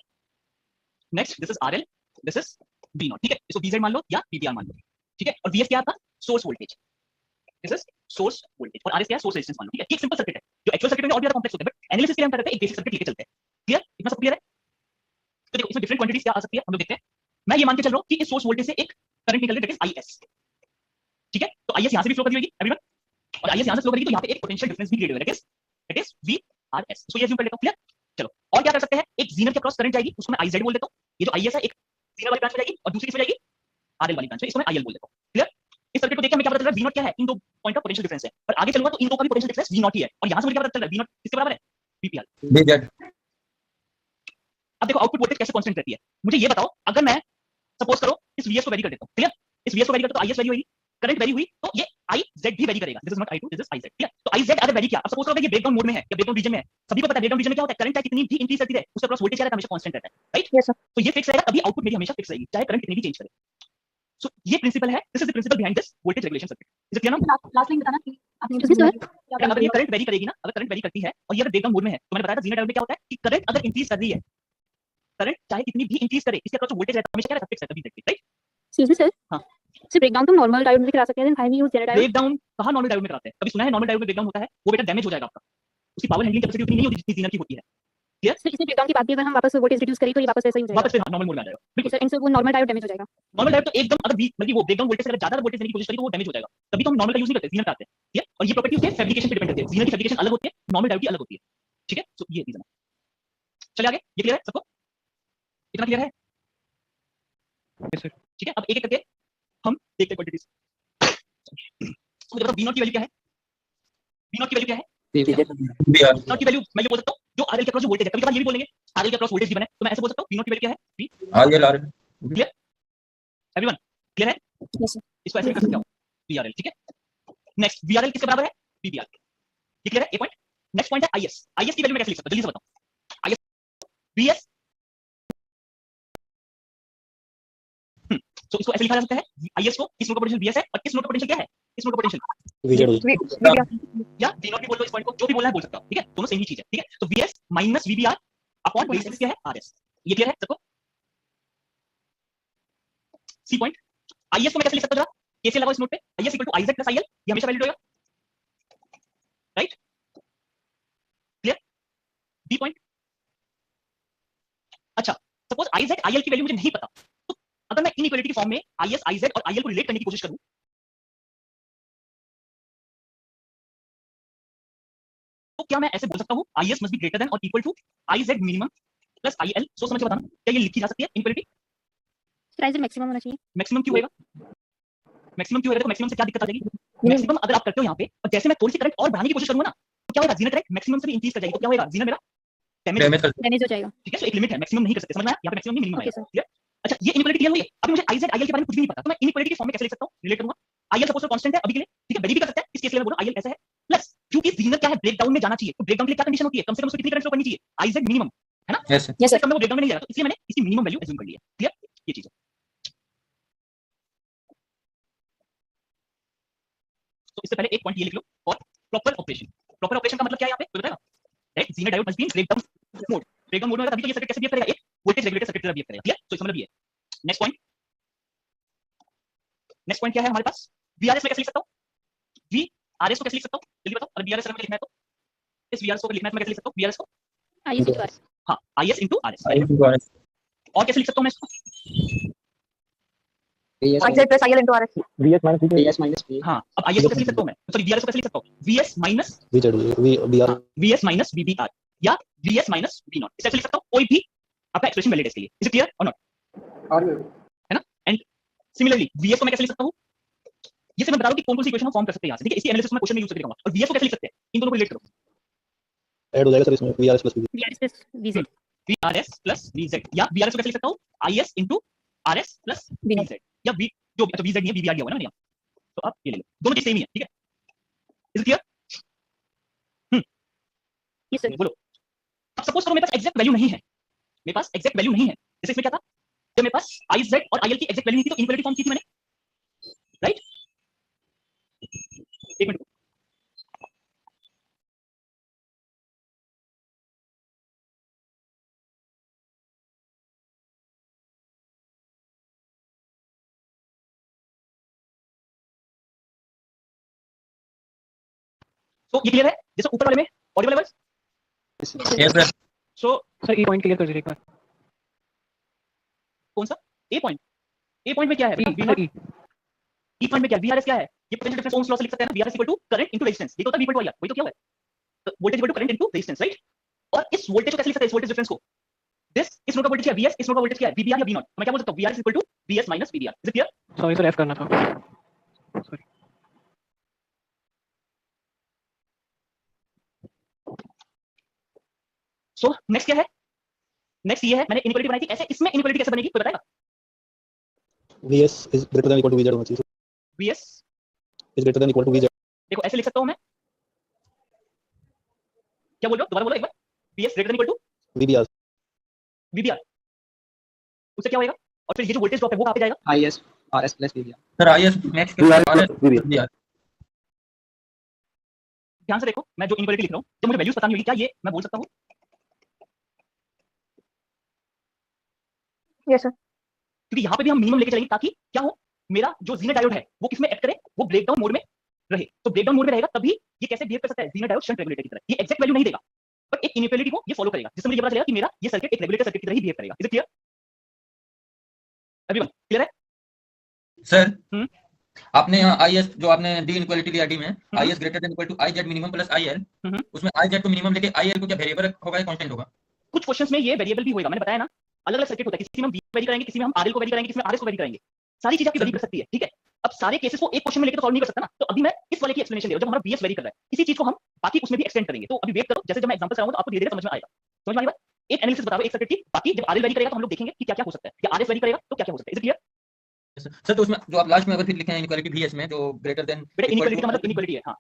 Next this is RL, this is B not, ठीक है? इसको बीजेड मान लो या बीबीआर मान लो, ठीक है? और वीएस क्या आपका? Source voltage, this is source voltage, और आरएस क्या है? सोर्स रेजिस्टेंस मान लो, ठीक है? ये एक सिंपल सर्किट है, जो एक्चुअल सर्किट में और भी ज्यादा कॉम्प्लेक्स होता है, बट एनालिसिस के लिए हम करते हैं एक बेसिक सर्किट लेके चलते हैं। क्लियर? इतना सब क्लियर है? तो देखो इसमें डिफरेंट क्वांटिटीज क्या आ सकती है, हम लोग देखते हैं। मैं ये मान के चल रहा हूं कि इस सोर्स वोल्टेज से एक करंट निकल रही है, दैट इज आईएस, ठीक है? तो आईएस यहां से भी फ्लो कर रही होगी एवरीवन, और आईएस यहां से फ्लो करेगी तो यहां पे एक पोटेंशियल डिफरेंस भी क्रिएट होगा, दैट इज वीआरएस। सो ये अज्यूम कर लेता हूं। क्लियर? चलो, और क्या कर सकते हैं? एक जीनर के क्रॉस करंट जाएगी, उसको मैं आईजेड बोल देता हूं। ये जो आईएस है एक जीनर वाली ब्रांच में जाएगी और दूसरी किस में जाएगी? आरएल वाली ब्रांच में, इसको मैं आईएल बोल देता हूं। क्लियर? इस सर्किट को देख के हमें क्या पता चल रहा है? V0 क्या है? इन दो पॉइंट का पोटेंशियल डिफरेंस है, पर आगे चलूंगा तो इन दो का भी पोटेंशियल डिफरेंस V0 ही है, और यहां से मुझे क्या पता चल रहा है? V0 किसके बराबर है? VPR। बीजेड अब देखो आउटपुट वोल्टेज कैसे कांस्टेंट रहती है, मुझे ये बताओ। अगर मैं सपोज करो इस VS को वेरी कर देता हूं, क्लियर? इस VS को वेरी करता तो IS वेरी होगी, करंट वेरी हुई तो ये IZ भी वेरी करेगा। This is not I2, this is IZ। Clear? तो IZ अगर वेरी किया, अब सपोज करो ये ब्रेकडाउन मोड में है या ब्रेकडाउन रीजन में है, सभी को पता है ब्रेकडाउन रीजन में क्या होता है? करंट चाहे कितनी भी इंक्रीज करती रहे, उसका क्रॉस वोल्टेज क्या रहता है? हमेशा कांस्टेंट रहता है, राइट? Yes sir. तो ये फिक्स रहेगा, तभी आउटपुट मेरी हमेशा फिक्स रहेगी, चाहे करंट कितनी भी चेंज करे। सो ये प्रिंसिपल है, this is the principle behind this voltage regulation circuit. Is it clear now? Last line बताना कि आपने अगर ये करंट वेरी करेगी ना, अगर करंट वेरी करती है और ये अगर ब्रेकडाउन मोड में है, तो मैंने बताया था जीरो डायोड में क्या होता है कि करंट अगर इंक्रीज कर रही है, करंट चाहे कितनी भी इंक्रीज करे, इसका क्रॉस वोल्टेज रहता है हमेशा क्या रहता है? फिक्स रहता है, राइट? Excuse me sir. हाँ। सर ब्रेकडाउन तो नॉर्मल डायोड में करा सकते हैं, then why we use Zener diode? Breakdown कहां नॉर्मल डायोड में कराते हैं? कभी सुना है नॉर्मल डायोड में ब्रेकडाउन होता है? वो बेटा डैमेज हो जाएगा आपका, उसकी पावर हैंडलिंग कैपेसिटी उतनी नहीं होती जितनी जीनर की होती है। सर इसमें ब्रेकडाउन की बात भी अगर हम वापस वोल्टेज रिड्यूस करें तो ये वापस वैसा ही हो जाएगा। वापस फिर नॉर्मल मोड में आ जाएगा। बिल्कुल सर इनसे वो नॉर्मल डायोड डैमेज हो जाएगा। नॉर्मल डायोड तो एकदम अगर बल्कि वो ब्रेकडाउन वोल्टेज से अगर ज्यादा वोल्टेज देने की कोशिश करी तो वो डैमेज हो जाएगा, तभी तो हम नॉर्मल का यूज नहीं करते, जीनर का आते हैं। ठीक है? और ये प्रॉपर्टी उसके फैब्रिकेशन पे डिपेंड करती है, जीनर की फैब्रिकेशन अलग होती है, नॉर्मल डायोड की अलग होती है। ठीक है? सो ये रीजन है। चलिए आगे, ये क्लियर है सबको? इतना क्लियर है? ठीक है, अब एक एक करके हम देखते हैं क्वांटिटीज। तो देखो V0 की वैल्यू क्या है? V0 की वैल्यू क्या है? बीआर V0 की वैल्यू मैं ये बोल सकता हूं, जो RL के क्रॉस जो वोल्टेज है, कभी-कभार ये भी बोलेंगे RL के क्रॉस वोल्टेज गिवन है, तो मैं ऐसे बोल सकता हूं V0 की वैल्यू क्या है? V RL are everyone clear है? Yes sir. इसको ऐसे भी कर सकते हो VRL। ठीक है? नेक्स्ट VRL किसके बराबर है? VBR। ये क्लियर है? एक पॉइंट। नेक्स्ट पॉइंट है IS। IS की वैल्यू मैं कैसे लिख सकता हूं? जल्दी से बताओ। IS VS, तो इसको ऐसे लिखा जा सकता है IS को, इस नोड का पोटेंशियल VS है और इस नोड का पोटेंशियल क्या है? इस नोड का पोटेंशियल या V0 भी बोल लो, इस पॉइंट को जो भी बोलना है बोल सकता हूं। ठीक है? दोनों सेम ही चीज है। ठीक है? तो VS minus VBR upon base क्या है? RS। ये क्लियर है सबको? C point. IS को मैं कैसे लिख सकता हूं? जरा कैसे लगाओ इस नोट पे? IS equal to IZ plus IL, ये हमेशा वैलिड होगा, राइट? क्लियर? B point. अच्छा, सपोज IZ IL की वैल्यू मुझे नहीं पता, तो अगर मैं इनइक्वालिटी की फॉर्म में IS IZ और IL को रिलेट करने की कोशिश करूं, तो क्या मैं ऐसे बोल सकता हूं IS must be greater than और equal to IZ minimum plus IL? सोच समझ के बताना, क्या ये लिखी जा सकती है इनइक्वालिटी? सर आइजर मैक्सिमम होना चाहिए। मैक्सिमम क्यों होएगा? मैक्सिमम क्यों होएगा? तो मैक्सिमम से क्या दिक्कत आ जाएगी? मैक्सिमम अगर आप करते हो यहाँ पे, और जैसे मैं थोड़ी सी करंट और बढ़ाने की कोशिश करूंगा ना, तो क्या होगा? जीनर करंट मैक्सिमम से भी इंक्रीज कर जाएगी, तो क्या होगा? जीनर मेरा डैमेज। डैमेज कर डैमेज हो जाएगा। ठीक है? सो एक लिमिट है, मैक्सिमम नहीं कर सकते, समझ में आया? यहाँ पे मैक्सिमम नहीं, मिनिमम ओके है। सर। क्लियर? अच्छा, ये इनइक्वालिटी क्लियर हुई है। अभी मुझे IZ IL के बारे में कुछ भी नहीं पता, तो मैं इनइक्वालिटी की फॉर्म में कैसे लिख सकता हूँ? रिलेट करूंगा। IL सपोज कांस्टेंट है अभी के लिए, ठीक है? वेरी भी कर सकते हैं, इस केस के लिए मैं बोल रहा हूं IL ऐसा है, प्लस क्योंकि जीनर क्या है? ब्रेकडाउन में जाना चाहिए, तो ब्रेकडाउन के लिए क्या कंडीशन होती है? कम से कम उसको कितनी करंट फ्लो करनी चाहिए? IZ मिनिमम, है ना? Yes yes sir. कम में वो ब्रेकडाउन में नहीं जा रहा, तो इसलिए मैंने इसकी मिनिमम वैल्यू अज्यूम कर ली है। क्लियर? ये चीज है। तो इससे पहले एक पॉइंट ये लिख लो, और प्रॉपर ऑपरेशन। प्रॉपर ऑपरेशन का मतलब क्या है यहाँ पे? कोई बताएगा? Right? Zener diode must be in breakdown mode. Breakdown mode में होगा तभी तो ये सर्किट कैसे बिहेव करेगा? एक वोल्टेज रेगुलेटर सर्किट की तरह बिहेव करेगा। क्लियर? तो इसका मतलब ये है। Next point. नेक्स्ट पॉइंट क्या है हमारे पास? VRS में कैसे लिख सकता हूँ? VRS को कैसे लिख सकता हूँ? जल्दी बताओ। अगर VRS में लिखना है तो इस VRS को लिखना है तो मैं कैसे लिख सकता हूँ VRS को? आइए सर। हाँ, IS into RS। आरएल और कैसे लिख सकता हूँ मैं इसको? आइजर plus IL into RS. VS minus V। हाँ, अब IS को कैसे लिख सकता हूँ मैं? सॉरी, VRS को कैसे लिख सकता हूँ? VS minus VS minus VBR या VS माइनस V0, इसे लिख सकता हूँ। कोई भी आपका एक्सप्रेशन वैलिड है इसके लिए। इज इट क्लियर और नॉट? और है ना? एंड सिमिलरली VS को मैं कैसे लिख सकता हूँ? ये से मैं बता रहा हूँ कि कौन-कौन सी इक्वेशन हम फॉर्म कर सकते हैं यहाँ से। ठीक है? इसकी एनालिसिस मैं क्वेश्चन में यूज करके दिखाऊंगा। और VS को कैसे लिख सकते हैं? इन दोनों को रिलेट करो। ऐड हो जाएगा सर इसमें VRS plus VRS plus VZ. VRS plus VZ या VRS को कैसे लिख सकता हूँ? IS into RS plus V0। VZ या V जो तो VZ नहीं है, VBR दिया हुआ है ना मैंने यहाँ। तो आप ये ले लो, दोनों चीज सेम ही है। ठीक है? Is it clear? Yes sir. बोलो। अब सपोज करो मेरे पास एग्जैक्ट वैल्यू नहीं है, मेरे पास एग्जैक्ट वैल्यू नहीं है। जैसे इसमें क्या था? जब मेरे पास IZ और IL की एग्जैक्ट वैल्यू नहीं थी, तो इनइक्वालिटी फॉर्म की थी मैंने, राइट? सो ये क्लियर है जैसे ऊपर वाले में Audible levels. Yes, sir. So sir ई पॉइंट क्लियर कर दीजिए एक बार. कौन सा ए पॉइंट? ए पॉइंट में क्या है? ई V0 ई पॉइंट में क्या है? VRS क्या है? ये पोटेंशियल डिफरेंस ओम्स लॉ से लिख सकते हैं ना. VRS equal to current into resistance. ये तो होता है V इक्वल टू IR. वही तो क्या हुआ है? Voltage equal to current into resistance, right? और इस वोल्टेज को कैसे लिख सकते हैं? इस वोल्टेज डिफरेंस को इस नोड का वोल्टेज क्या है? VS. इस नोड का वोल्टेज क्या है? VBR या V0. मैं क्या बोल सकता हूं? VRS equal to VS minus VBR. Is it clear? Sorry sir, F करना था. सॉरी. सो नेक्स्ट क्या है? नेक्स्ट ये है, मैंने इनइक्वालिटी बनाई थी ऐसे. इसमें इनइक्वालिटी कैसे बनेगी कोई बताएगा? VS is greater than equal to VZ होना चाहिए. VS Is greater than equal to VZ. देखो ऐसे लिख सकता हूं मैं. क्या बोल रहे हो? दोबारा बोलो एक बार. VS greater than equal to VBR. VBR. उससे क्या होएगा? और फिर ये जो वोल्टेज ड्रॉप है वो कहां पे जाएगा? IS RS plus VBR. Sir, IS max के VRS RS plus VBR. VBR. ध्यान से देखो, मैं जो इनइक्वालिटी लिख रहा हूं, जब मुझे वैल्यूज पता नहीं होगी, क्या ये मैं बोल सकता हूं? Yes, sir. क्योंकि यहाँ पे भी हम मिनिमम लेके चलेंगे ताकि क्या हो, मेरा जो जीनर डायोड है वो किसमें एक्ट करे? वो ब्रेकडाउन मोड में रहे. तो ब्रेकडाउन मोड में रहेगा तभी ये कैसे बिहेव कर सकता है जीनर डायोड शंट रेगुलेटर की तरह. ये एग्जैक्ट वैल्यू नहीं देगा बट एक इनइक्वालिटी को ये फॉलो करेगा जिससे मुझे पता चलेगा कि मेरा ये सर्किट एक रेगुलेटर सर्किट की तरह ही बिहेव करेगा. Is it clear? Everyone clear है? Sir, आपने यहाँ IS जो आपने डी इनइक्वालिटी लिया डी में IS greater than equal to IZ minimum plus IL, उसमें IZ को मिनिमम लेके IL को क्या वेरिएबल होगा या कांस्टेंट होगा? कुछ क्वेश्चंस में ये वेरिएबल भी होगा. मैंने बताया ना, अलग अलग सर्किट होता है. किसी में हम V वेरी करेंगे, किसी में हम RL को वेरी करेंगे, किसी में RS को वेरी करेंगे. सारी चीज आपकी वेरी कर सकती है. ठीक है, अब सारे केसेस को एक क्वेश्चन में लेकर तो सॉल्व नहीं कर सकता ना. तो अभी मैं इस वाले की एक्सप्लेनेशन दे रहा हूं. जब हमारा VS वेरी कर रहा है, इसी चीज को हम बाकी उसमें भी एक्सटेंड करेंगे. तो अभी वेट करो, जैसे जब मैं एग्जांपल कराऊंगा तो आपको धीरे धीरे समझ में आएगा. समझ में आएगा? एक एनालिसिस बताओ एक सर्किट की. बाकी जब RL वेरी करेगा तो हम लोग देखेंगे कि क्या क्या हो सकता है, या RS वेरी करेगा तो क्या क्या हो सकता है. Is it clear? सर, तो उसमें जो आप लास्ट में अगर फिर लिखे हैं इनइक्वालिटी VS में जो ग्रेटर देन बेटा इनइक्वालिटी का मतलब इनइक्वालिटी है. हां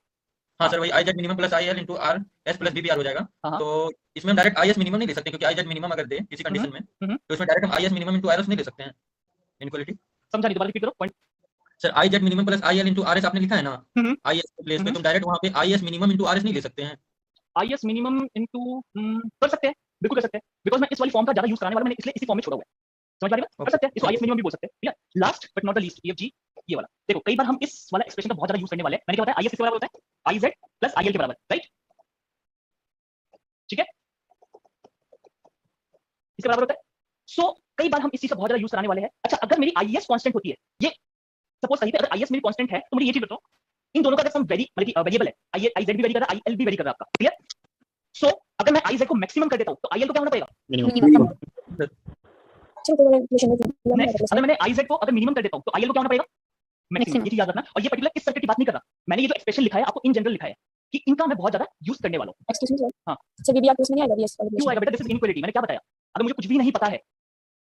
हाँ सर, वही IZ minimum plus IL into RS plus VBR हो जाएगा. हाँ. तो इसमें हम डायरेक्ट IS मिनिमम नहीं ले सकते क्योंकि IZ मिनिमम अगर दे किसी कंडीशन में तो इसमें डायरेक्ट हम IS मिनिमम इनटू RS नहीं ले सकते हैं इनइक्वालिटी. समझा नहीं? दोबारा रिपीट करो point. Sir, IZ minimum plus IL into RS आपने लिखा है ना, IS के प्लेस पे तुम डायरेक्ट वहां पे IS मिनिमम इनटू RS नहीं ले सकते हैं. IS मिनिमम इनटू कर सकते हैं, बिल्कुल कर सकते हैं. बिकॉज़ मैं इस वाली फॉर्म का ज्यादा यूज कराने वाला, मैंने इसलिए इसी फॉर्म में छोड़ा हुआ है. समझ आ रही है? कर सकते हैं इसको IS मिनिमम भी बोल सकते हैं. ठीक है, last but not the least EFG ये वाला. देखो कई बार हम इस वाला एक्सप्रेशन का बहुत ज्यादा यूज करने वाले हैं. मैंने क्या बताया? IS किसके बराबर होता है? IZ प्लस IL के बराबर, राइट? ठीक है, इसके बराबर होता है. सो कई बार हम इस चीज का बहुत ज्यादा यूज कराने वाले हैं. अच्छा, अगर मेरी IS कांस्टेंट होती है, ये सपोज कहीं पे अगर IS मेरी कांस्टेंट है तो मुझे ये चीज बताओ, इन दोनों का अगर सम वेरी मतलब कि वेरिएबल है, IZ भी वेरी कर रहा है, IL भी वेरी कर रहा है आपका. क्लियर? सो अगर मैं IZ को मैक्सिमम कर देता हूं तो IL को क्या होना पड़ेगा? Minimum. चलो कोई इक्वेशन में नेक्स्ट, अगर मैंने IZ को अगर मिनिमम कर देता हूं तो IL को क्या होना पड़ेगा? मैक्सिमम. ये चीज याद रखना. और ये पर्टिकुलर इस सर्किट की बात नहीं कर रहा. मैंने ये जो एक्सप्रेशन लिखा है आपको इन जनरल लिखा है कि इनका मैं बहुत ज्यादा यूज करने वाला हूं. Excuse me sir. हाँ. सर VBR को इसमें नहीं आएगा VS वाला क्यों आएगा बेटा? This is inequality. मैंने क्या बताया? अगर मुझे कुछ भी नहीं पता है,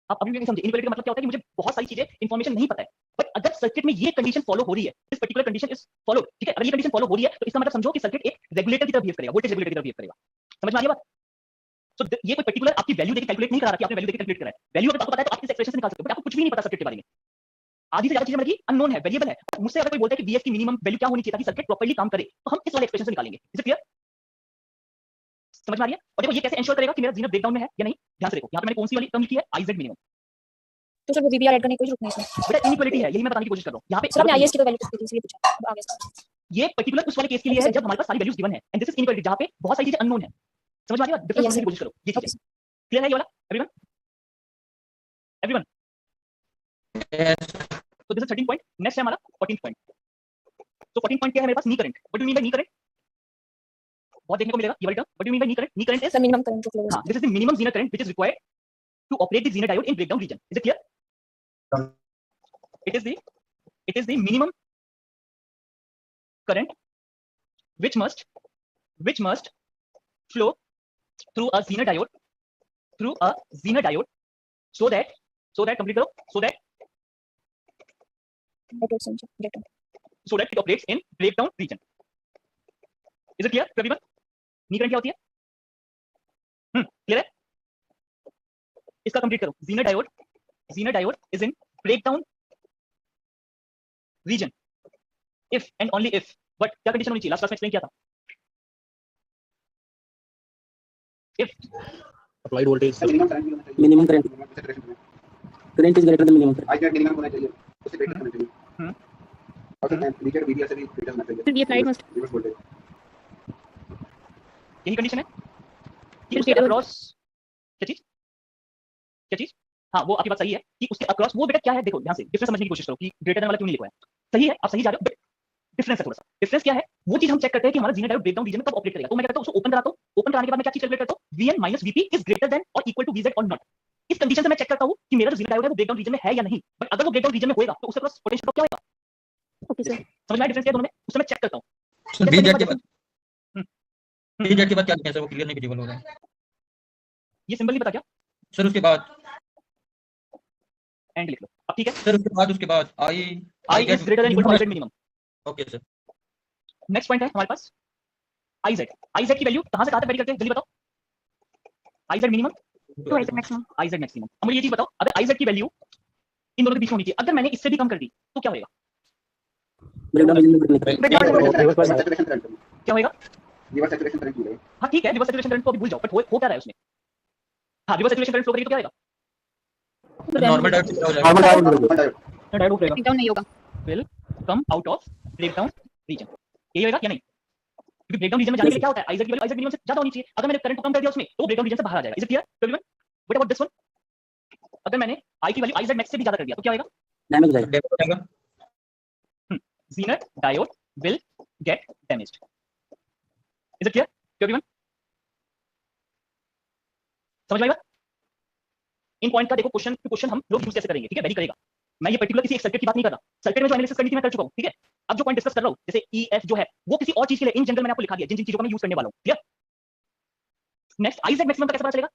आप अभी भी नहीं समझे. इनइक्वालिटी का मतलब क्या होता है कि मुझे बहुत सारी चीजें इंफॉर्मेशन नहीं पता है, बट अगर सर्किट में ये कंडीशन फॉलो हो रही है, this particular condition is follow. ठीक है, अगर ये कंडीशन फॉलो हो रही है तो इसका मतलब समझो कि सर्किट एक रेगुलेटर की तरह बिहेव करेगा, वोल्टेज रेगुलेटर की तरह बिहेव करेगा. समझ में आ रही है बात? सो ये कोई पर्टिकुलर आपकी वैल्यू देके कैलकुलेट नहीं करा रहा कि आपने वैल्यू देके कैलकुलेट करा है. वैल्यू अगर आपको पता है तो आप इस एक्सप्रेशन से निकाल सकते हो, बट आपको कुछ भी नहीं पता सर्किट के बारे में. आधी से ज्यादा चीजें मतलब अननोन है, वेरिएबल है. मुझसे अगर कोई बोलता है कि VS की मिनिमम वैल्यू क्या होनी चाहिए ताकि सर्किट प्रॉपर्ली काम करे, तो हम इस वाले एक्सप्रेशन से निकालेंगे. Is it clear? समझ में आ रही है? और देखो ये कैसे इंश्योर करेगा कि मेरा जीनर ब्रेकडाउन में है या नहीं. ध्यान से देखो, यहाँ पे मैंने कौन सी वाली टर्म लिखी है? IZ minimum. तो सर वो VBR ऐड करने की कोई जरूरत नहीं है इसमें. बेटा इनइक्वालिटी है, यही मैं बताने की कोशिश कर रहा हूँ. यहाँ पे सर आपने IS की तो वैल्यू पूछी थी इसलिए पूछा. अब आगे सर. ये पर्टिकुलर उस वाले केस के लिए है जब हमारे पास सारी वैल्यूज गिवन है, एंड दिस इज इनइक्वालिटी जहाँ पे बहुत सारी चीजें अननोन है. समझ में आ रही है? डिफरेंस समझने की कोशिश करो. ये चीजें क्लियर है ये वाला? एवरीवन एवरीवन तो दिस इज 13 पॉइंट. नेक्स्ट है हमारा 14th पॉइंट. तो 14 पॉइंट क्या है मेरे पास? Knee current. What do you mean by knee current? बहुत देखने को मिलेगा ये वाला term. What do you mean by knee current? Knee current is sir minimum current जो फ्लो. हां, this is the minimum zener current which is required to operate the zener diode in breakdown region. Is it clear? It is the minimum current which must flow through a Zener diode so that complete करो, so that it operates in breakdown region. Is it clear to everyone? Knee current क्या होती है? Clear है? इसका complete करो. Zener diode is in breakdown region if and only if. But क्या condition होनी चाहिए? लास्ट क्लास में एक्सप्लेन किया था. if applied voltage minimum current is greater than minimum current. IZ minimum होना चाहिए, उससे ग्रेटर होना चाहिए. और फिर VBR से भी ग्रेटर होना चाहिए. फिर ये applied must रिवर्स वोल्टेज यही कंडीशन है कि उसके अक्रॉस क्या चीज हाँ वो आपकी बात सही है कि उसके अक्रॉस वो बेटा क्या है, देखो ध्यान से डिफरेंस समझने की कोशिश करो कि ग्रेटर देन वाला क्यों नहीं लिखा है। सही है, आप सही जा रहे हो, बट डिफरेंस है थोड़ा सा। डिफरेंस क्या है वो चीज हम चेक करते हैं कि हमारा जीना डायोड ब्रेकडाउन रीजन में कब ऑपरेट करेगा। तो मैं क्या करता हूं, उसको ओपन कराता हूं, ओपन कराने के बाद मैं क्या चीज कैलकुलेट करता हूं, Vn minus Vp is greater than और इक्वल टू Vz और नॉट। इस कंडीशन से मैं चेक करता हूं कि मेरा जो जीना डायोड है वो ब्रेकडाउन रीजन में है या नहीं। बट अगर वो ब्रेकडाउन रीजन में होएगा तो उसके पास पोटेंशियल क्या होगा। Okay sir. समझ में आया डिफरेंस क्या है दोनों में, उससे मैं चेक करता हूं। सर बीजेड के बाद बीजेड के बाद क्या लिखा है सर, वो क्लियर नहीं विजिबल हो रहा है ये सिंबल नहीं पता क्या, सर। उसके बाद एंड लिख लो अब, ठीक है। सर उसके बाद आई I is greater than equal to IZ minimum। Okay sir. Next point है हमारे पास IZ की वैल्यू कहां से कहां तक वेरी करते हैं जल्दी बताओ। IZ minimum to IZ maximum. IZ maximum. अब मुझे ये चीज बताओ, अगर IZ की वैल्यू इन दोनों के बीच में होनी चाहिए, अगर मैंने इससे भी कम कर दी तो क्या होएगा, ब्रेकडाउन रीजन में निकल सैचुरेशन करंट क्या होएगा। रिवर्स सैचुरेशन करंट मिलेगा। हाँ ठीक है, रिवर्स सैचुरेशन करंट को अभी भूल जाओ, बट हो क्या रहा है उसमें। हाँ रिवर्स सैचुरेशन करंट फ्लो करेगी तो क्या आएगा, नॉर्मल डायोड से क्या हो जाएगा, नॉर्मल डायोड डायोड उठेगा, ब्रेकडाउन नहीं होगा। Will come out of breakdown region. यही होएगा या नहीं, क्योंकि ब्रेकडाउन रीजन में जाने के लिए क्या होता है, IZ की वैल्यू IZ मिनिमम से ज्यादा होनी चाहिए। अगर मैंने करंट को कम कर दिया उसमें तो ब्रेकडाउन रीजन से बाहर आ जाएगा। Is it clear everyone. What about this one, अगर मैंने I की वैल्यू IZ मैक्स से भी ज्यादा कर दिया तो क्या होएगा, डैमेज हो जाएगा। डैमेज हो जाएगा। Zener diode will get damaged। Is it clear to everyone? समझ में आई बात। इन पॉइंट का देखो क्वेश्चन हम लोग यूज कैसे करेंगे, ठीक है, वेरी करेगा। मैं ये पर्टिकुलर किसी एक सर्किट की बात नहीं कर रहा, सर्किट में जो एनालिसिस करनी थी मैं कर चुका हूं, ठीक है। अब जो पॉइंट डिस्कस कर रहा हूं जैसे EF जो है वो किसी और चीज के लिए इन जनरल मैंने आपको लिखा दिया जिन जिन चीजों का मैं यूज करने वाला हूं, क्लियर। नेक्स्ट IZ मैक्सिमम का कैसे पता चलेगा,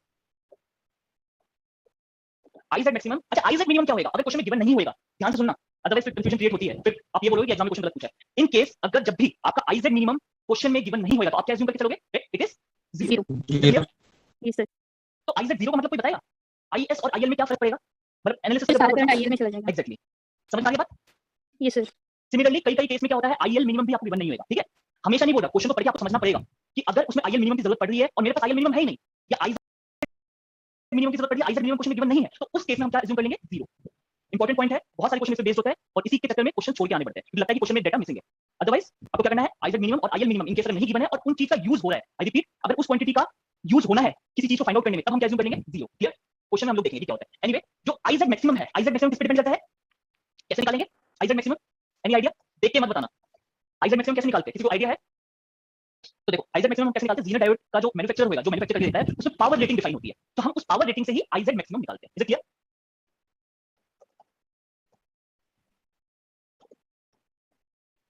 IZ मैक्सिमम। अच्छा IZ मिनिमम क्या होगा अगर क्वेश्चन में गिवन नहीं होगा, ध्यान से सुनना, अदरवाइज फिर कंफ्यूजन क्रिएट होती है, फिर आप ये बोलोगे कि एग्जाम में क्वेश्चन गलत पूछा है। इन केस अगर जब भी आपका IZ मिनिमम क्वेश्चन में गिवन नहीं होगा तो आप क्या अज्यूम करके चलोगे, इट इज 0। Yes sir. तो IZ 0 का मतलब कोई बताएगा IS और IL में क्या फर्क पड़ेगा, मतलब एनालिसिस तो से सारा करंट IL में चला जाएगा। एग्जैक्टली समझ में आ गई बात। Yes sir. सिमिलरली कई केस में क्या होता है IL मिनिमम भी आपको गिवन नहीं होगा, ठीक है। हमेशा नहीं बोल रहा, क्वेश्चन को पढ़ के आपको समझना पड़ेगा कि अगर उसमें IL मिनिमम की जरूरत पड़ रही है और मेरे पास IL मिनिमम है ही नहीं या IZ मिनिमम की जरूरत पड़ रही है, IZ मिनिमम क्वेश्चन में गिवन नहीं है, तो उस केस में हम क्या अज्यूम कर लेंगे 0। इंपॉर्टेंट पॉइंट है, बहुत सारे क्वेश्चन इस पे बेस्ड होता है और इसी के चक्कर में क्वेश्चन छोड़ के आने पड़ते हैं क्योंकि लगता है कि क्वेश्चन में डेटा मिसिंग है। अदरवाइज आपको क्या करना है, IZ मिनिमम और IL मिनिमम इन केस अगर नहीं गिवन है और उन चीज का यूज हो रहा है, आई रिपीट, अगर उस क्वांटिटी का यूज होना है किसी चीज को फाइंड आउट करने में, तब हम क्या अज्यूम करेंगे 0। क्लियर, क्वेश्चन में हम लोग देखेंगे क्या होता है। एनीवे जो IZ मैक्सिमम है, IZ मैक्सिमम किस पे डिपेंड करता है, कैसे निकालेंगे IZ मैक्सिमम, एनी आइडिया, देख के मत बताना। IZ मैक्सिमम कैसे निकालते हैं, किसी को आइडिया है तो देखो IZ मैक्सिमम कैसे निकालते हैं। जीनर डायोड का जो मैन्युफैक्चरर होगा, जो मैन्युफैक्चर करके देता है, उसमें पावर रेटिंग डिफाइन होती है, तो हम उस पावर रेटिंग से ही IZ मैक्सिमम निकालते हैं। Is it clear,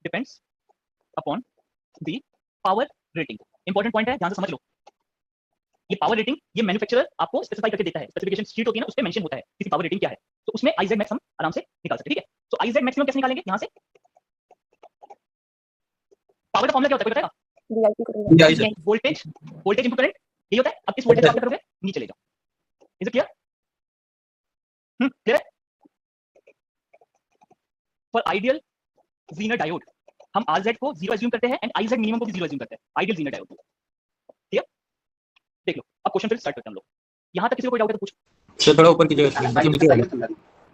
depends upon the power rating. Important point है, ध्यान से समझ लो। ये पावर रेटिंग ये मैन्युफैक्चरर आपको स्पेसिफाई करके देता है, स्पेसिफिकेशन शीट होती है ना, उस पे मेंशन होता है किसी पावर रेटिंग क्या है, तो उसमें IZ मैक्स हम आराम से निकाल सकते हैं, ठीक है। तो IZ मैक्सिमम कैसे निकालेंगे, यहां से पावर का फॉर्मूला क्या होता है कोई बताएगा, VIP करेगा। वोल्टेज इनटू करंट, यही होता है। अब इस वोल्टेज को आप क्या करोगे, नीचे ले जाओ। इज इट क्लियर, क्लियर है। फॉर आइडियल जीनर डायोड हम RZ को 0 अज्यूम करते हैं एंड IZ मिनिमम को भी 0 अज्यूम करते हैं, आइडियल जीनर डायोड। ठीक है, देख लो अब क्वेश्चन फिर स्टार्ट करते हैं हम लोग। यहां तक किसी को कोई डाउट है तो पूछो। सर थोड़ा ऊपर की जगह मतलब नीचे आ गया।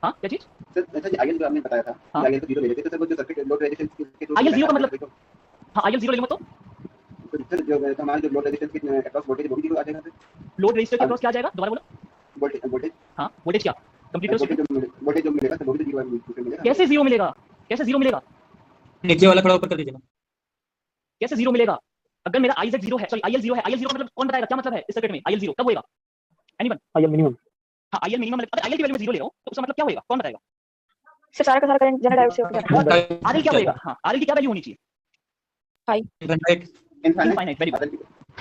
हां क्या चीज, सर आईएल जो आपने बताया था, हाँ। आईएल को 0 ले लेते तो सर वो जो सर्किट लोड रेजिस्टेंस के थ्रू IL 0 का मतलब, हां IL 0 ले लो तो सर जो हमारा जो लोड रेजिस्टेंस के अक्रॉस वोल्टेज वो भी 0 आ जाएगा सर। लोड रेजिस्टर के अक्रॉस क्या आ जाएगा, दोबारा बोलो। वोल्टेज हां वोल्टेज क्या, कंप्लीट करो। वोल्टेज जो मिलेगा सर वो भी 0 मिलेगा। कैसे 0 मिलेगा, कैसे 0 मिलेगा, नीचे वाला थोड़ा ऊपर कर दीजिए ना। कैसे 0 मिलेगा। अगर मेरा IZ 0 है, सॉरी IL 0 है, IL 0 का मतलब कौन बताएगा क्या मतलब है इस सर्किट में, IL 0 कब होएगा, एनीवन। IL मिनिमम हां IL मिनिमम, अगर IL की वैल्यू में 0 ले रहा हूं तो उसका मतलब क्या होएगा, कौन बताएगा। सर सारा का सारा करंट जनरल डायोड से होकर जाएगा। RL क्या होएगा, हां RL की क्या वैल्यू होनी चाहिए, infinite infinite. Very good,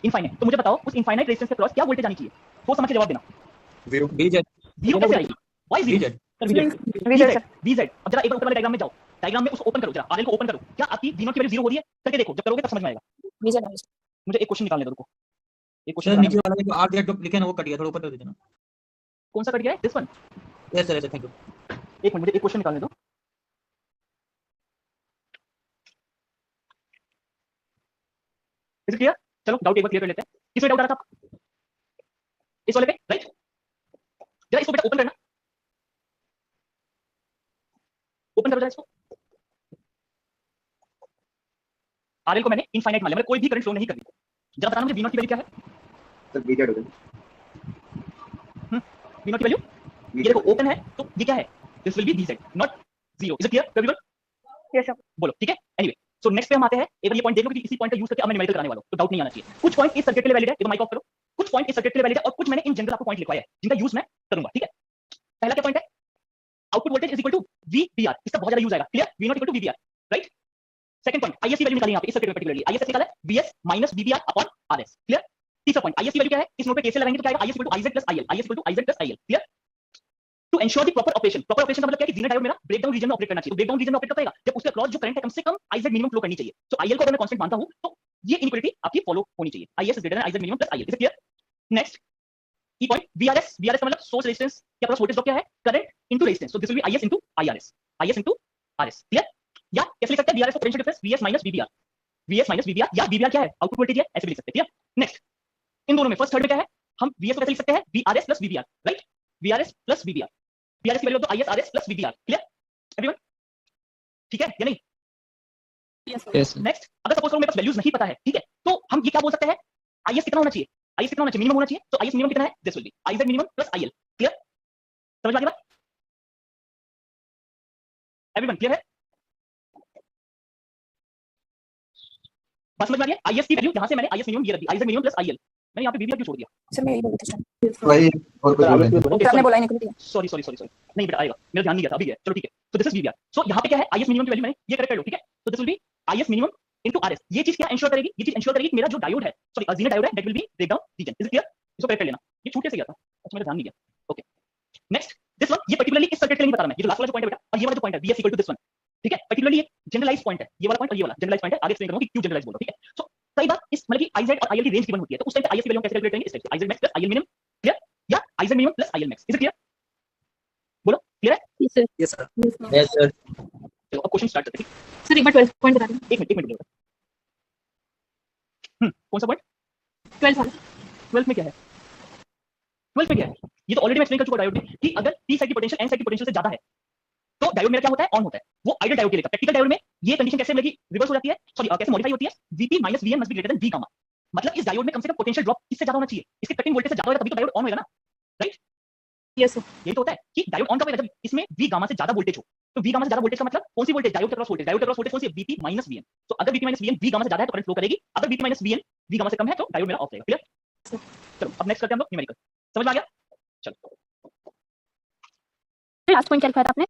infinite. तो मुझे बताओ उस इनफाइनाइट रेजिस्टेंस के क्रॉस क्या वोल्टेज आनी चाहिए, सोच समझ के जवाब देना। 0 बीजेड 0 कैसे आएगी, why 0 VZ VZ sir. VZ। अब जरा एक बार ऊपर वाले डायग्राम में जाओ, डायग्राम में उसको ओपन करो, जरा RL को ओपन करो, क्या आपकी V0 की वैल्यू 0 हो रही है, करके देखो, जब करोगे तब समझ में आएगा। VZ है। मुझे एक क्वेश्चन निकालने दो, रुको एक सर क्वेश्चन। नीचे वाला जो आर जो लिखे ना वो कट गया, थोड़ा ऊपर कर दीजिए ना। कौन सा कट गया है, this one. Yes sir thank you. एक मिनट मुझे एक क्वेश्चन निकालने दो। इज इट क्लियर, चलो डाउट एक बार क्लियर कर लेते हैं। किस पे डाउट आ रहा था, इस वाले पे, राइट। जरा इसको बेटा ओपन करना, ओपन करो जरा इसको। RL को मैंने इनफाइनाइट मान लिया, मतलब कोई भी करंट फ्लो नहीं कर रही, जरा बताना मुझे V0 की वैल्यू क्या है? सर VZ होगा। V0 की वैल्यू ये देखो ओपन है तो ये क्या है? This will B VZ not 0। Is it clear everyone? Yes sir. बोलो ठीक है। एनीवे सो नेक्स्ट पे हम आते हैं। एक बार ये पॉइंट देख लो कि इसी पॉइंट का यूज करके अब मैं न्यूमेरिकल कराने वाला हूं, तो डाउट नहीं आना चाहिए। कुछ पॉइंट इस सर्किट के लिए वैलिड है, ये तो माइक ऑफ करो। कुछ पॉइंट इस सर्किट के लिए वैलिड है और कुछ मैंने इन जनरल आपको पॉइंट लिखवाया है जिनका यूज मैं करूंगा, ठीक है। पहला क्या पॉइंट है? Output voltage is equal to VBR। इसका बहुत ज्यादा यूज आएगा, clear? V0 equal to VBR, right. Second point IS की वैल्यू निकालेंगे यहां पे इस सर्किट में पर्टिकुलरली। IS निकाला है VS minus VBR upon RS, clear. तीसरा पॉइंट IS की वैल्यू क्या है? इस नोड पे KCL लगाएंगे तो क्या आएगा? IS equal to IZ plus IL, IS equal to IZ plus IL, clear. To ensure the proper operation, proper operation का मतलब क्या है कि जीरो डायोड मेरा ब्रेकडाउन रीजन में ऑपरेट करना चाहिए। तो ब्रेकडाउन रीजन में ऑपरेट करेगा जब उसके अक्रॉस जो करंट है कम से कम IZ मिनिमम फ्लो करनी चाहिए। तो IL को अगर मैं कांस्टेंट मानता हूं तो ये इनइक्वालिटी आपकी फॉलो होनी चाहिए। IS is greater than IZ minimum plus IL, is it clear? Next E point VRS का मतलब सोर्स रेजिस्टेंस के अक्रॉस वोल्टेज ड्रॉप क्या है? Current into resistance. So this will B IS into IRS, IS into RS, clear. या कैसे लिख सकते हैं? VRS का potential difference VS minus VBR, VS minus VBR, या VBR क्या है? आउटपुट वोल्टेज है, ऐसे भी लिख सकते हैं, क्लियर। नेक्स्ट इन दोनों में फर्स्ट थर्ड में क्या है? हम VS को कैसे लिख सकते हैं? VRS plus VBR, right. VRS plus VBR, VRS की वैल्यू तो IS RS plus VBR, clear everyone? ठीक है या नहीं? Yes, sir. नेक्स्ट अगर सपोज करो मेरे पास वैल्यूज नहीं पता है, ठीक है, तो हम ये क्या बोल सकते हैं? IS कितना होना चाहिए? IS कितना होना चाहिए? मिनिमम होना चाहिए। तो IS मिनिमम कितना है? This will B IZ minimum plus IL, clear? समझ में आ गई बात? एवरीवन क्लियर है? बस समझ में आ गया? IS की वैल्यू यहां से मैंने IS मिनिमम ये रख दी, IZ मिनिमम प्लस IL। मैंने यहां पे VBR क्यों छोड़ दिया? सर मैं यही बोल रही थी। वही और कुछ बोल रहे हैं। ओके आपने बोला ही नहीं कुछ। सॉरी नहीं बेटा आएगा, मेरा ध्यान नहीं गया था, अभी गया। चलो ठीक है, तो दिस इज VBR। सो यहां पे क्या है? IS मिनिमम की वैल्यू मैंने ये करेक्ट कर लो, ठीक है। तो this will B IS minimum into RS। ये चीज क्या इंश्योर करेगी? ये चीज इंश्योर करेगी कि मेरा जो डायोड है, सॉरी जीरो डायोड है, that will be breakdown region, is it clear? इसको करेक्ट कर लेना। ये छूट कैसे गया था? अच्छा मेरा ध्यान नहीं गया। ओके नेक्स्ट दिस वन, ये पर्टिकुलरली इस सर्किट के लिए नहीं बता रहा मैं, ये जो लास्ट वाला जो पॉइंट है बेटा, और ये वाला जो पॉइंट है VS equal to this one, ठीक है। पर्टिकुलरली ये जनरलाइज पॉइंट है, ये वाला पॉइंट और ये वाला जनरलाइज पॉइंट है। आगे एक्सप्लेन करूंगा कि क्यों जनरलाइज बोल रहा हूं, ठीक है। सो कई बार इस मतलब कि IZ और IL की रेंज गिवन होती है, तो उस टाइम पे IS की वैल्यू हम कैसे कैलकुलेट करेंगे? इस टाइप से IZ max plus IL minimum, clear, या IZ minimum plus IL max, is it clear? बोलो क्लियर है? Yes sir. Yes, sir. Yes sir. चलो अब क्वेश्चन स्टार्ट करते हैं। सर एक बार 12 पॉइंट बता दें। एक मिनट बेटा। कौन सा पॉइंट? 12 वाला। 12th में क्या है? 12th में क्या है? ये तो ऑलरेडी मैं एक्सप्लेन कर चुका डायोड में कि अगर P साइड की पोटेंशियल N साइड की पोटेंशियल से ज्यादा है तो डायोड मेरा क्या होता है? ऑन होता है। वो आइडियल डायोड के लिए। प्रैक्टिकल डायोड में ये कंडीशन कैसे मिलेगी? रिवर्स हो जाती है, सॉरी कैसे मॉडिफाई होती है? Vp minus Vn must be greater then V gamma. मतलब इस डायोड में कम से कम पोटेंशियल ड्रॉप किससे ज्यादा होना चाहिए? इसके कटिंग वोल्टेज से ज्यादा होगा तभी तो डायोड ऑन होगा ना, राइट? Yes sir. यही तो होता है कि डायोड ऑन कब होगा? जब इसमें V गामा से ज्यादा वोल्टेज हो। तो V गामा से ज्यादा वोल्टेज का मतलब कौन सी वोल्टेज? डायोड के क्रॉस वोल्टेज। डायोड के क्रॉस वोल्टेज कौन सी है? Vp minus Vn। तो अगर Vp minus Vn V gamma से ज्यादा है तो करंट फ्लो करेगी, अगर Vp minus Vn V gamma से कम है तो डायोड मेरा ऑफ रहेगा, क्लियर? चलो अब नेक्स्ट करते हैं हम लोग न्यूमेरिकल। समझ में आ गया? चलो लास्ट पॉइंट क्या लिखा था आपने?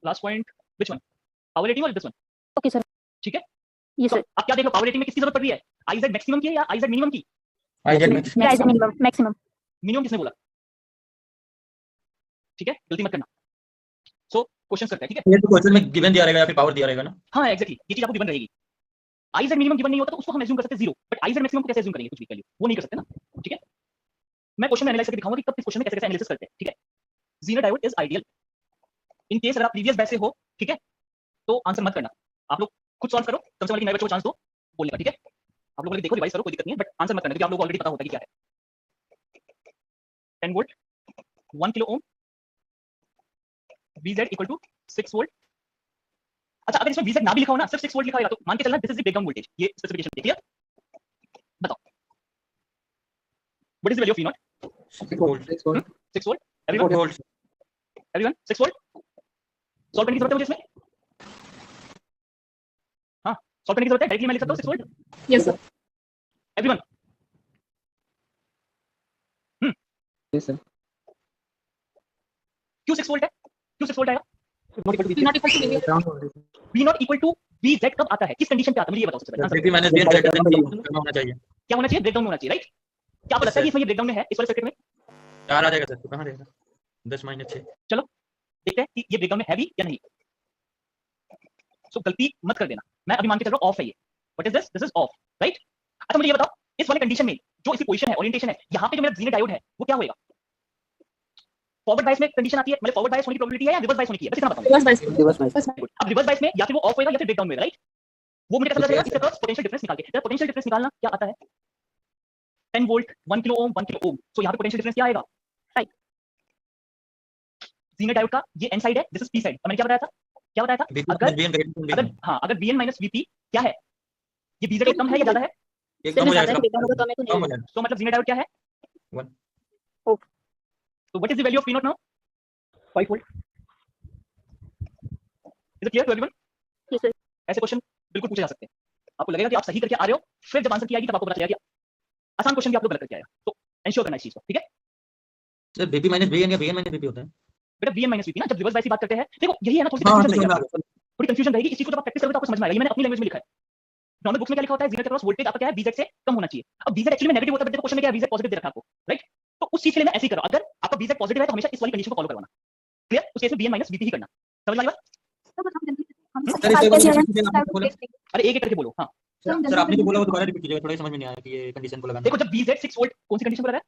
Last point which one? Power rating और दिस वन, ओके सर। ठीक है। ये तो सर। अब क्या देख लो, पावर रेटिंग में किसकी जरूरत पड़ रही है? IZ मैक्सिमम की है या IZ मिनिमम की? IZ max. Price minimum maximum. Minimum किसने बोला? ठीक है, गलती मत करना। सो क्वेश्चन करते हैं, ठीक है। ये तो क्वेश्चन में गिवन दिया रहेगा या फिर पावर दिया रहेगा ना? हाँ एग्जैक्टली, ये चीज आपको गिवन रहेगी। IZ मिनिमम गिवन नहीं होता तो उसको हम एज्यूम कर सकते हैं 0, बट IZ मैक्सिमम को कैसे एज्यूम करेंगे? कुछ भी वैल्यू वो नहीं कर सकते ना, ठीक है। मैं क्वेश्चन में एनालाइज करके दिखाऊंगा कि कब किस क्वेश्चन में कैसे कैसे एनालिसिस करते हैं, ठीक है। Zero diode is ideal in case अगर आप प्रीवियस बैच से हो, ठीक है, तो आंसर मत करना, आप लोग खुद सॉल्व करो, कम से कम नए बच्चों को चांस दो बोलने का, ठीक है। आप लोग देखो, रिवाइज करो, कोई दिक्कत नहीं है, बट आंसर मत करना क्योंकि आप लोगों को ऑलरेडी पता होता है कि क्या है। 10 volt 1 kilo ohm VZ equal to 6 volt. अच्छा अगर इसमें VZ ना भी लिखा हो ना, सिर्फ 6 वोल्ट लिखा होगा तो मान के चलना this is the breakdown voltage. ये स्पेसिफिकेशन क्लियर? बताओ what is the value of V0? 6 volt. 6 volt. Everyone volt. 6 volt. Solve करने की जरूरत है मुझे इसमें? हाँ सॉल्व करने की जरूरत है, डायरेक्टली मैं लिख सकता हूँ 6 volt. Yes sir. Everyone Yes, sir. क्यों 6 वोल्ट है? क्यों 6 वोल्ट आएगा? Not equal to V0 equal to VZ कब आता है? किस कंडीशन पे आता है? मुझे ये बताओ सबसे पहले। क्योंकि मैंने Vn ग्रेटर देन होना चाहिए। क्या होना चाहिए? ब्रेकडाउन होना चाहिए, राइट? क्या आपको लगता है कि इसमें ये ब्रेकडाउन में है इस वाले सर्किट में? 4 आ जाएगा सर, तो कहां रहेगा? 10 - 6। देखते हैं कि ये ब्रेकडाउन में है भी या नहीं। सो गलती मत कर देना, मैं अभी मान के चल रहा हूं ऑफ है ये। What is this? This is of, right? अच्छा मुझे ये बताओ, इस वाले कंडीशन में जो इसकी पोजीशन है, ओरिएंटेशन है, यहां पे जो मेरा जीरो डायोड है वो क्या होएगा? फॉरवर्ड बायस में कंडीशन आती है, मतलब फॉरवर्ड बायस होने की प्रोबेबिलिटी है या रिवर्स बायस होने की है? बस इतना बताओ। Reverse bias. Reverse bias. अब रिवर्स बायस में या फिर वो ऑफ होएगा या फिर ब्रेकडाउन होएगा, राइट? वो मुझे कैसे पता चलेगा? इसके क्रॉस पोटेंशियल डिफरेंस निकाल के। तेरा पोटेंशियल डिफरेंस निकालना क्या आता है? 10 volt 1 kilo ohm 1 kilo ohm. So यहां पे पोटेंशियल डिफरेंस क्या आएगा? राइट, जीरो डायोड का ये एन साइड है, दिस इज पी साइड। मैंने क्या बताया था? क्या बताया था? अगर हाँ अगर Vn माइनस Vp क्या है? ये VZ कम है या ज्यादा है? ये कम हो जाएगा डेटा होगा तो हमें तो कम हो नहीं जाएगा तो मतलब जीरो डायोड क्या है 1 तो what is the value of P not now 5 volt is it clear to everyone Yes, sir. ऐसे क्वेश्चन बिल्कुल पूछे जा सकते हैं आपको लगेगा कि आप सही करके आ रहे हो फिर जब आंसर की आएगी तब आपको पता चलेगा कि आसान क्वेश्चन भी आप लोग गलत करके आए हो तो एंश्योर करना इस चीज को ठीक है सर VP माइनस VN या VN माइनस VP होता है बेटा VN माइनस VP ना जब रिवर्स बायस की बात करते हैं देखो यही है ना थोड़ी हाँ कंफ्यूजन तो रहेगी थोड़ी कंफ्यूजन रहेगी इस चीज को जब आप प्रैक्टिस करोगे तो आपको समझ में आएगा ये मैंने अपनी लैंग्वेज में लिखा है नॉर्मल बुक्स में क्या लिखा होता है जीरो क्रॉस वोल्टेज आपका क्या है VZ से कम होना चाहिए अब VZ एक्चुअली में नेगेटिव होता है देखो क्वेश्चन में क्या है VZ पॉजिटिव दे रखा है आपको राइट तो उस चीज के लिए मैं ऐसे ही करो अगर आपका VZ पॉजिटिव है तो हमेशा इस वाली कंडीशन को फॉलो करवाना क्लियर उस केस में VN माइनस VP ही करना समझ में आई बात सर इसका एक और कंडीशन आपने बोला अरे एक एक करके बोलो हाँ सर आपने जो बोला वो दोबारा रिपीट कीजिएगा थोड़ा समझ में नहीं आया कि ये कंडीशन को लगाना देखो जब VZ 6 वोल्ट कौन सी कंडीशन पर है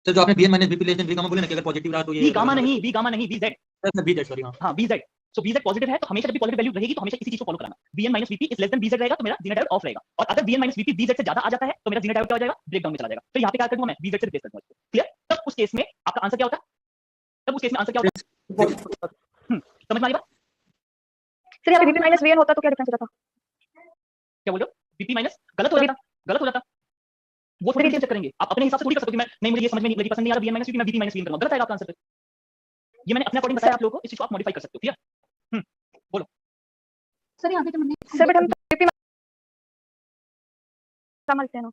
सर जो आपने VN minus VP less than V gamma बोले ना कि अगर पॉजिटिव रहा तो ये V गामा नहीं VZ सर VZ सॉरी हां हाँ VZ सो VZ पॉजिटिव है तो हमेशा जब भी पॉजिटिव वैल्यू रहेगी तो हमेशा इसी चीज को फॉलो कराना VN minus VP is less than VZ रहेगा तो मेरा जीरो डायोड ऑफ रहेगा और अगर VN माइनस VP VZ से ज्यादा आ जाता है तो मेरा जीरो डायोड क्या हो जाएगा ब्रेकडाउन में चला जाएगा तो यहाँ पे क्या कर दूंगा मैं VZ से रिप्लेस कर दूंगा इसको क्लियर तब उस केस में आपका आंसर क्या होता है तब उस केस में आंसर क्या होता है समझ में आ रही बात सर यहाँ पे VP माइनस VN होता तो क्या डिफरेंस होता था क्या बोल रहे हो VP माइनस गलत हो जाता वो थोड़ी चेक करेंगे आप अपने हिसाब से थोड़ी कर सकते हो कि मैं नहीं मुझे ये समझ में नहीं मेरी पसंद नहीं आ रहा VN माइनस VP मैं VP माइनस VN करूंगा गलत आएगा आपका आंसर ये मैंने अपने अकॉर्डिंग बताया आप लोगों को इस चीज को आप मॉडिफाई कर सकते हो क्लियर सर यहाँ पे तो सर बट हम VP समझते हैं ना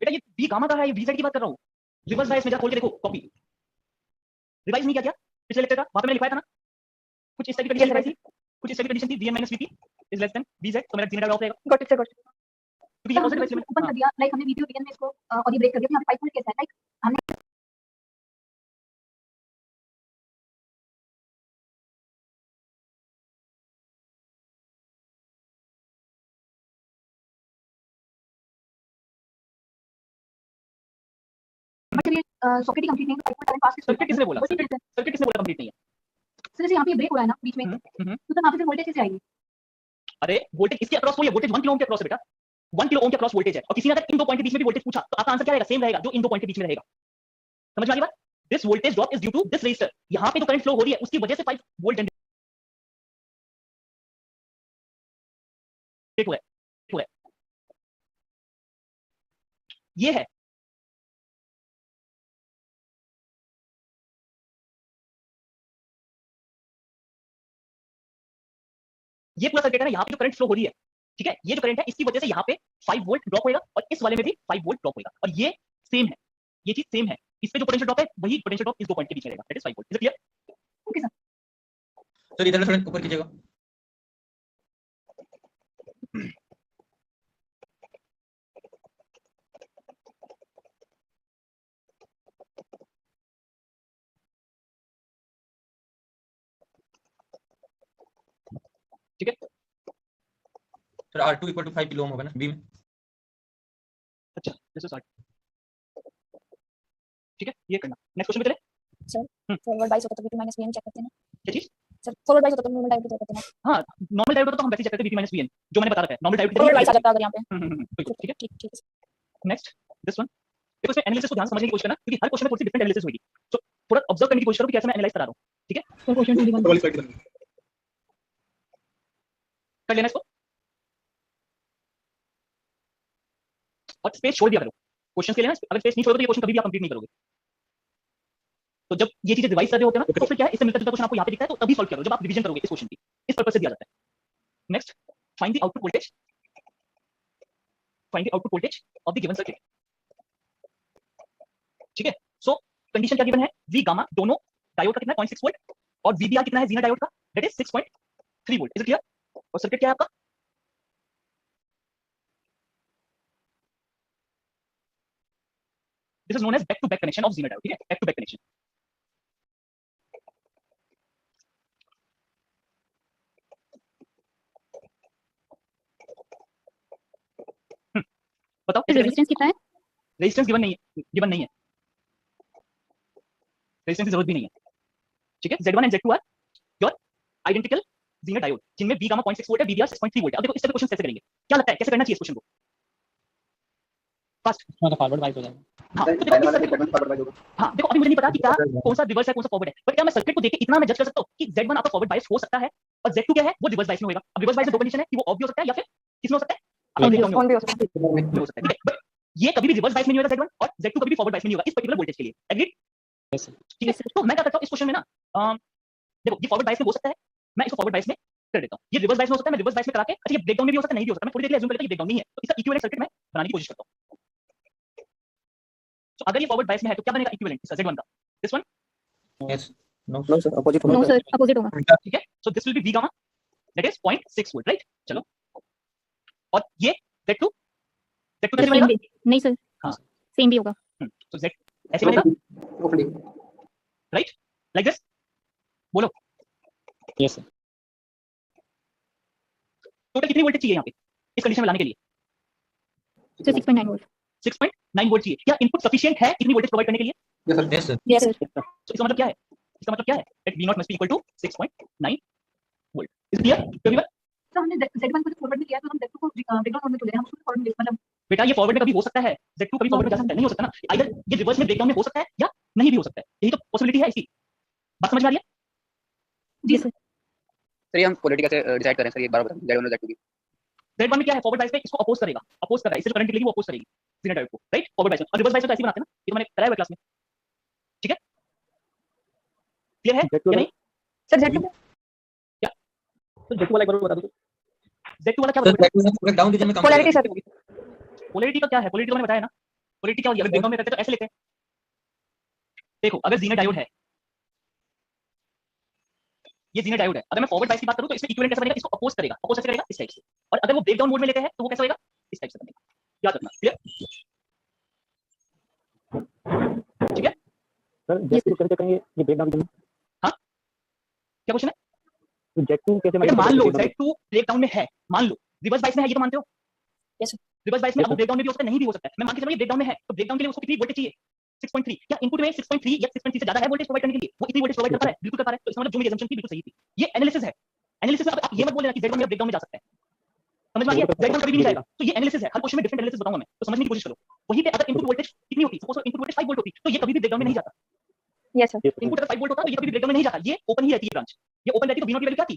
बेटा ये V गामा का है ये VZ की बात कर रहा हूँ रिवर्स बायस में जा खोल के देखो कॉपी रिवाइज नहीं किया क्या पिछले लेक्चर का वहां पे मैंने लिखवाया था ना कुछ इस टाइप की कंडीशन लिखाई थी कुछ इस टाइप की कंडीशन थी VN minus VP is less than VZ तो मेरा जीरो डायोड ऑफ रहेगा गॉट इट सर गॉट क्योंकि ये पॉजिटिव है ओपन कर दिया लाइक हमने VP और VN में इसको और ये ब्रेक कर दिया यहाँ पे 5 वोल्ट कैसा है लाइक हमने बट ये सॉकेट ही कंप्लीट नहीं है 5 वोल्ट पास सर्किट किसने बोला सर्किट किसने बोला कंप्लीट नहीं है सर जैसे यहाँ पे ब्रेक हो रहा है ना बीच में तो वहाँ पे फिर वोल्टेज कैसे आएगी अरे वोल्टेज इसके अक्रॉस कोई है वोल्टेज 1 किलो ओम के अक्रॉस है बेटा 1 किलो ओम के अक्रॉस वोल्टेज है और किसी ने अगर इन दो पॉइंट के बीच में भी वोल्टेज पूछा तो आपका आंसर क्या रहेगा सेम रहेगा जो इन दो पॉइंट के बीच में रहेगा समझ में आ रही बात this voltage drop is due to this resistor यहां पे जो करंट फ्लो हो रही है उसकी वजह से 5 वोल्ट जनरेट हुआ है ये है ये पूरा सर्किट है ना यहाँ पे जो करंट फ्लो हो रही है ठीक है ये जो करंट है इसकी वजह से यहाँ पे 5 वोल्ट ड्रॉप होएगा और इस वाले में भी 5 वोल्ट ड्रॉप होएगा और ये सेम है ये चीज सेम है इस पे जो पोटेंशियल ड्रॉप है वही पोटेंशियल ड्रॉप इस दो पॉइंट के बीच में रहेगा that is 5 volt is it clear okay sir sir इधर थोड़ा ऊपर कीजिएगा ठीक है सर R2 = 5 किलो ओम होगा ना B में अच्छा दिस इज ठीक है ये करना नेक्स्ट क्वेश्चन पे चले सर फॉरवर्ड बाइस होता तो VP माइनस VN चेक करते हैं ना क्या चीज सर फॉरवर्ड बाइस होता तो नॉर्मल डायोड चेक करते हैं ना हाँ नॉर्मल डायोड तो हम वैसे ही चेक करते हैं VP माइनस VN जो मैंने बता रखा है नॉर्मल डायोड फॉरवर्ड बाइस आ जाता है अगर यहाँ पे बिल्कुल ठीक है ठीक ठीक नेक्स्ट दिस वन देखो इसमें एनालिसिस को ध्यान से समझने की कोशिश करना क्योंकि हर क्वेश्चन में थोड़ी सी डिफरेंट एनालिसिस होगी तो थोड़ा ऑब्जर्व करने की कोशिश करो कि कैसे मैं एनालाइज करा रहा हूं ठीक है सर क्वेश्चन 21 वाली साइड की कर लेना इसको और स्पेस छोड़ दिया करो क्वेश्चन के लिए ना अगर स्पेस नहीं छोड़ोगे तो ये क्वेश्चन कभी भी आप कंप्लीट नहीं करोगे तो जब ये चीजें रिवाइज कर रहे होते हैं ना तो फिर क्या है इससे मिलता जुलता क्वेश्चन आपको यहाँ पे दिखता है तो तभी सॉल्व करो जब आप रिवीजन करोगे इस क्वेश्चन की इस पर्पस से दिया जाता है next find the output voltage of the given circuit ठीक है सो कंडीशन क्या गिवन है वी गामा दोनों डायोड का कितना है 0.6 वोल्ट और वीबीआर कितना है जीना डायोड का that is 6.3 volt is it clear और सर्किट क्या है आपका this is known as back to back connection of Zener diode ठीक है बैक टू बैक कनेक्शन बताओ रेजिस्टेंस कितना है रेजिस्टेंस गिवन नहीं है रेजिस्टेंस की जरूरत भी नहीं है ठीक है Z1 and Z2 are your identical Zener diode जिनमें V गामा 0.6 वोल्ट है VBR 6.3 वोल्ट है अब देखो इस तरह क्वेश्चन कैसे करेंगे क्या लगता है कैसे करना चाहिए इस क्वेश्चन को फास्ट मतलब फॉरवर्ड बाइस हो जाएगा हाँ सर तो पहले देखो वाला इस भी सेगमेंट फॉरवर्ड बाइस होगा हाँ देखो अभी मुझे नहीं पता कि क्या कौन सा रिवर्स है कौन सा फॉरवर्ड है बट क्या मैं सर्किट को देख के इतना मैं जज कर सकता हूँ कि Z1 आपका फॉरवर्ड बाइस हो सकता है और Z2 क्या है वो रिवर्स बाइस में होगा अब रिवर्स बाइस में दो कंडीशन है कि वो ऑफ भी हो सकता है या फिर किसमें हो सकता है अगर breakdown में ऑन भी हो सकता है। हो सकता है, ठीक है? But ये कभी भी रिवर्स बायस में नहीं होगा Z1 और Z2 कभी भी फॉरवर्ड बायस में नहीं होगा इस पर्टिकुलर वोल्टेज के लिए। एग्रीड? Yes, sir. ठीक है, तो मैं क्या करता हूँ इस क्वेश्चन में ना, देखो ये फॉरवर्ड बायस में हो सकता है, मैं इसको फॉरवर्ड बायस में कर देता हूँ। ये रिवर्स बायस में हो सकता है, मैं रिवर्स बायस में करा के, अच्छा ये ब्रेकडाउन में भी हो सकता है, नहीं भी हो सकता, मैं थोड़ी देर के लिए अज्यूम कर लेता हूं ये ब्रेकडाउन नहीं है, तो इसका इक्विवेलेंट सर्किट मैं बनाने की कोशिश करता हूँ। तो अगर ये फॉरवर्ड बायस में है तो क्या बनेगा इक्विवेलेंट इसका Z1 का? This one, yes no no sir opposite no sir, opposite होगा। ठीक है? So this will be V gamma, that is 0.6 volt, right? चलो, और ये Z2 कैसे सेम बनेगा? भी नहीं सर, हाँ। सेम भी होगा। तो Z ऐसे बनेगा, ओके राइट? लाइक दिस, बोलो Yes, sir. टोटल कितनी वोल्टेज चाहिए यहाँ पे इस कंडीशन में लाने के लिए? Sir 6.9 volt. 6.9 वोल्ट चाहिए। क्या इनपुट सफिशिएंट है इतनी वोल्टेज प्रोवाइड करने के लिए? Yes sir yes sir yes sir. तो इसका मतलब क्या है? इसका मतलब क्या है? That V0 must be equal to 6.9 volt. Is clear to everyone? तो हमने Z1 को फॉरवर्ड में किया तो हम Z2 को ब्रेकडाउन मोड में तो ले रहे हैं, हम उसको फॉरवर्ड में मतलब बेटा ये फॉरवर्ड में कभी हो सकता है, Z2 कभी फॉरवर्ड में जा सकता है, नहीं हो सकता ना। आइदर ये रिवर्स में ब्रेकडाउन में हो सकता है या नहीं भी हो सकता है, यही तो पॉसिबिलिटी है इसकी। बात समझ में आ रही है? जी सर। सर ये हम क्वालिटी कैसे डिसाइड करें सर ये एक बार बताएं Z1 और Z2 की Z1 में क्या है, फॉरवर्ड बायस में इसको अपोज करेगा, अपोज कर रहा है, इससे जो करंट निकलेगी वो अपोज करेगी जीरो डायोड को, राइट? फॉरवर्ड बायस में। और रिवर्स बायस में तो ऐसे ही बनाते हैं ना, ये तो मैंने कराया हुआ क्लास में, ठीक है? क्लियर है या नहीं? सर Z2 तो Z2 वाला एक बार बता दो। Z2 वाला क्या सर होगा? पूरा डाउन रीजन में काम पोलैरिटी करेगा। सर। पोलैरिटी का क्या है? पोलैरिटी तो मैंने बताया ना, पोलैरिटी क्या होती है? अगर ब्रेकडाउन में करते हैं तो ऐसे लेते हैं, देखो अगर जीरो डायोड है, ये जीरो डायोड है, अगर मैं फॉरवर्ड बायस की बात करूं तो इसमें इक्विवेलेंट कैसे बनेगा? इसको अपोज करेगा, अपोज कैसे करेगा? इस टाइप से। और अगर वो ब्रेकडाउन मोड में लेते हैं तो वो कैसे होगा? इस टाइप से बनेगा, याद रखना। क्लियर? ठीक है? सर Z2 कैसे करेंगे ये ब्रेकडाउन के लिए? क्या क्वेश्चन है? तो Z2 कैसे बेटा मान लो breakdown? Z2 ब्रेकडाउन में है, मान लो रिवर्स बायस में है, ये तो मानते हो? Yes, sir. रिवर्स बायस में Yes, अब sir. ब्रेकडाउन में भी हो सकता है, नहीं भी हो सकता है। मैं मान के चलो ये ब्रेकडाउन में है, तो ब्रेकडाउन के लिए उसको कितनी वोल्टेज चाहिए? 6.3। क्या इनपुट में 6.3 या 6.3 से ज्यादा है वोल्टेज प्रोवाइड करने के लिए? वो इतनी वोल्टेज प्रोवाइड कर पा रहा है, बिल्कुल कर पा रहा है। तो इसका मतलब जो मेरी assumption थी बिल्कुल सही थी। ये एनालिसिस है, एनालिसिस में अब आप ये मत बोल देना कि Z1 मेरा ब्रेकडाउन में जा सकता है। समझ में आ गया? Z1 कभी भी नहीं जाएगा। तो ये एनालिसिस है, हर क्वेश्चन में डिफरेंट एनालिसिस बताऊंगा मैं, तो समझने की कोशिश करो। वहीं पे अगर इनपुट वोल्टेज कितनी होती, सपोज इनपुट वोल्टेज 5 वोल्ट होती, तो ये कभी भी ब्रेकडाउन में नहीं जाता। Yes sir. इनपुट अगर 5 वोल्ट होता तो ये कभी भी ब्रेकडाउन में नहीं जाता, ये ओपन ही रहती है ब्रांच। ये ओपन रहती तो V0 की वैल्यू क्या थी?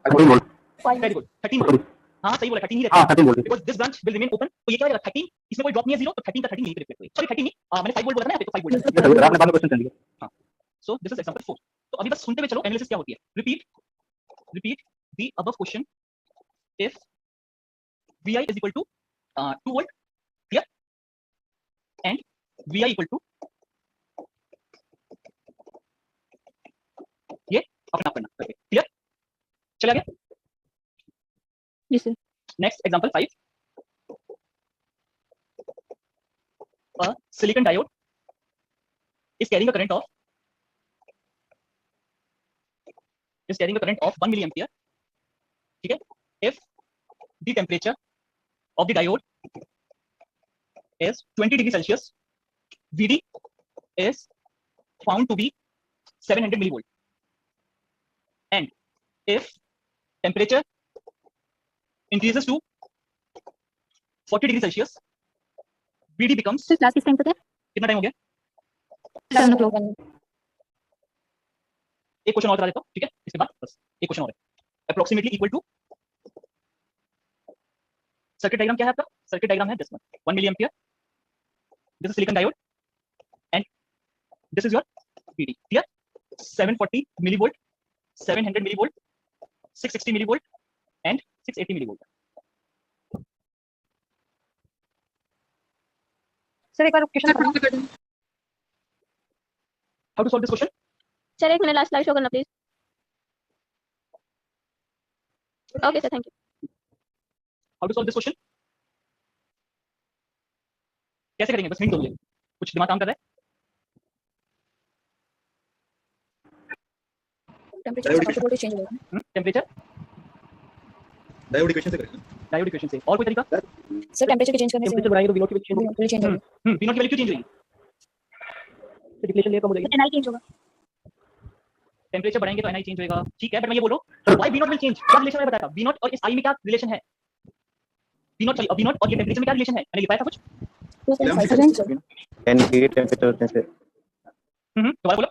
Very good, 13 volt. हाँ सही बोला, 13 ही रहता है। 13 volt because this branch will remain open, तो ये क्या हो जाएगा? 13, इसमें कोई ड्रॉप नहीं है 0, तो 13 का 13 यहीं पे रिफ्लेक्ट हुई। सॉरी 13 नहीं, मैंने 5 वोल्ट बोला था ना, यहाँ पे तो 5 वोल्ट है। आपने बाद में क्वेश्चन कर लिया सो दिस इज एग्जांपल 4। तो अभी बस सुनते हुए चलो एनालिसिस क्या होती है। Repeat the above question if Vi is equal to 2 volt, clear, and Vi equal to ये अपना करना, क्लियर? चला गया? जी sir. Next example 5, a silicon diode is carrying a current of 1 milliampere, ठीक है? if the temperature of the diode is 20 degree Celsius, Vd is found to be 700 millivolt, and if temperature increases to 40 degree Celsius, Vd becomes sir class किस time तक है? कितना time हो गया? 7 o'clock। एक question और करा देता हूं, ठीक है? इसके बाद बस एक क्वेश्चन और है। Approximately equal to, circuit diagram क्या है आपका? सर्किट डायग्राम है this one, 1 milli ampere, this is silicon diode and this is your Vd, clear? 740 millivolt, 700 millivolt, 660 millivolt and 680 millivolt. Sir एक बार question how to solve this question? Sir एक minute last slide show करना please. Okay sir, thank you. How to solve this question? कैसे करेंगे? बस hint दो मुझे, कुछ दिमाग काम कर रहा है? टेंपरेचर वोल्टेज चेंज होगा। टेम्परेचर डायोड इक्वेशन से करेंगे। डायोड इक्वेशन से। और कोई तरीका? सर टेंपरेचर के चेंज करने से टेम्परेचर बढ़ाएंगे तो V0 की वैल्यू वोल्टेज चेंज होगा। V0 की वैल्यू क्यों चेंज होगी? डिप्लेशन लेयर कम हो जाएगी। Ni चेंज होगा। टेम्परेचर बढ़ाएंगे तो Ni चेंज होगा, ठीक है? बट मैं ये बोलो व्हाई V0 विल चेंज, क्या रिलेशन है बताया था? V0 और इस I में क्या रिलेशन है? V0 और ये टेम्परेचर में क्या रिलेशन है? मैंने लिखा था कुछ? 2.5%। एंड हीट टेम्परेचर से दोबारा बोलो।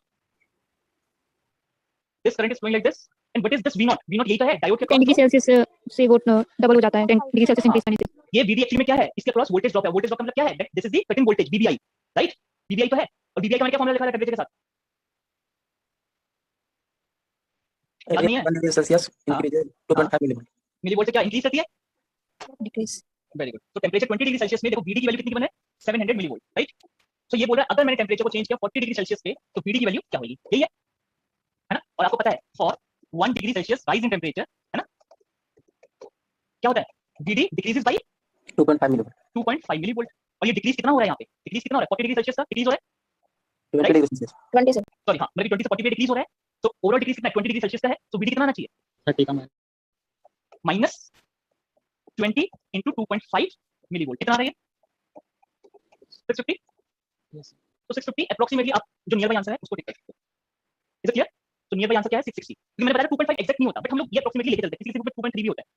This current is flowing like this, and what is this V0? V0 यही तो है डायोड के 10 डिग्री सेल्सियस से वो डबल हो जाता है 10 डिग्री सेल्सियस इंक्रीज करने से। ये VD एक्चुअली में क्या है, इसके क्रॉस वोल्टेज ड्रॉप है। वोल्टेज ड्रॉप का मतलब क्या है, this is the cut in voltage VBI, right? VBI तो है, और VBI का मैंने क्या फॉर्मूला लिखा है टेम्परेचर के साथ, याद नहीं है? 1 degree Celsius increase 2.5 millivolt. Millivolt से क्या इंक्रीज करती है? डिक्रीज। Very good. तो टेम्परेचर 20 डिग्री सेल्सियस में देखो VD की वैल्यू कितनी बने, 700 मिलीवोल्ट, राइट? तो ये बोल रहा है अगर मैंने टेम्परेचर को चेंज किया 40 डिग्री सेल्सियस पे तो VD की वैल्यू क्या होगी, यही है ना? और आपको पता है for 1 degree Celsius rise in temperature, है ना, क्या होता है, VD decreases by 2.5 millivolt. 2.5 millivolt. और ये डिक्रीज कितना हो रहा है यहाँ पे, डिक्रीज कितना हो रहा है, 40 डिग्री सेल्सियस का डिक्रीज हो रहा है, 20 डिग्री सेल्सियस 20 से सॉरी हाँ, मतलब 20 से 40 पे डिक्रीज हो रहा है। तो ओवरऑल डिक्रीज कितना है, 20 डिग्री सेल्सियस का है, तो VD कितना आना चाहिए, 30 का माइनस 20 इंटू 2.5 मिलीवोल्ट, कितना आ रहा है, 650। तो 650 अप्रोक्सीमेटली आप जो नियर बाय आंसर है उसको टिक कर सकते हो। Is it clear? तो नियर बाय आंसर क्या है, 660, क्योंकि मैंने बताया 2.5 एग्जैक्ट नहीं होता, बट हम लोग ये अप्रोक्सीमेटली लेके चलते हैं, किसी किसी को 2.3 भी होता है।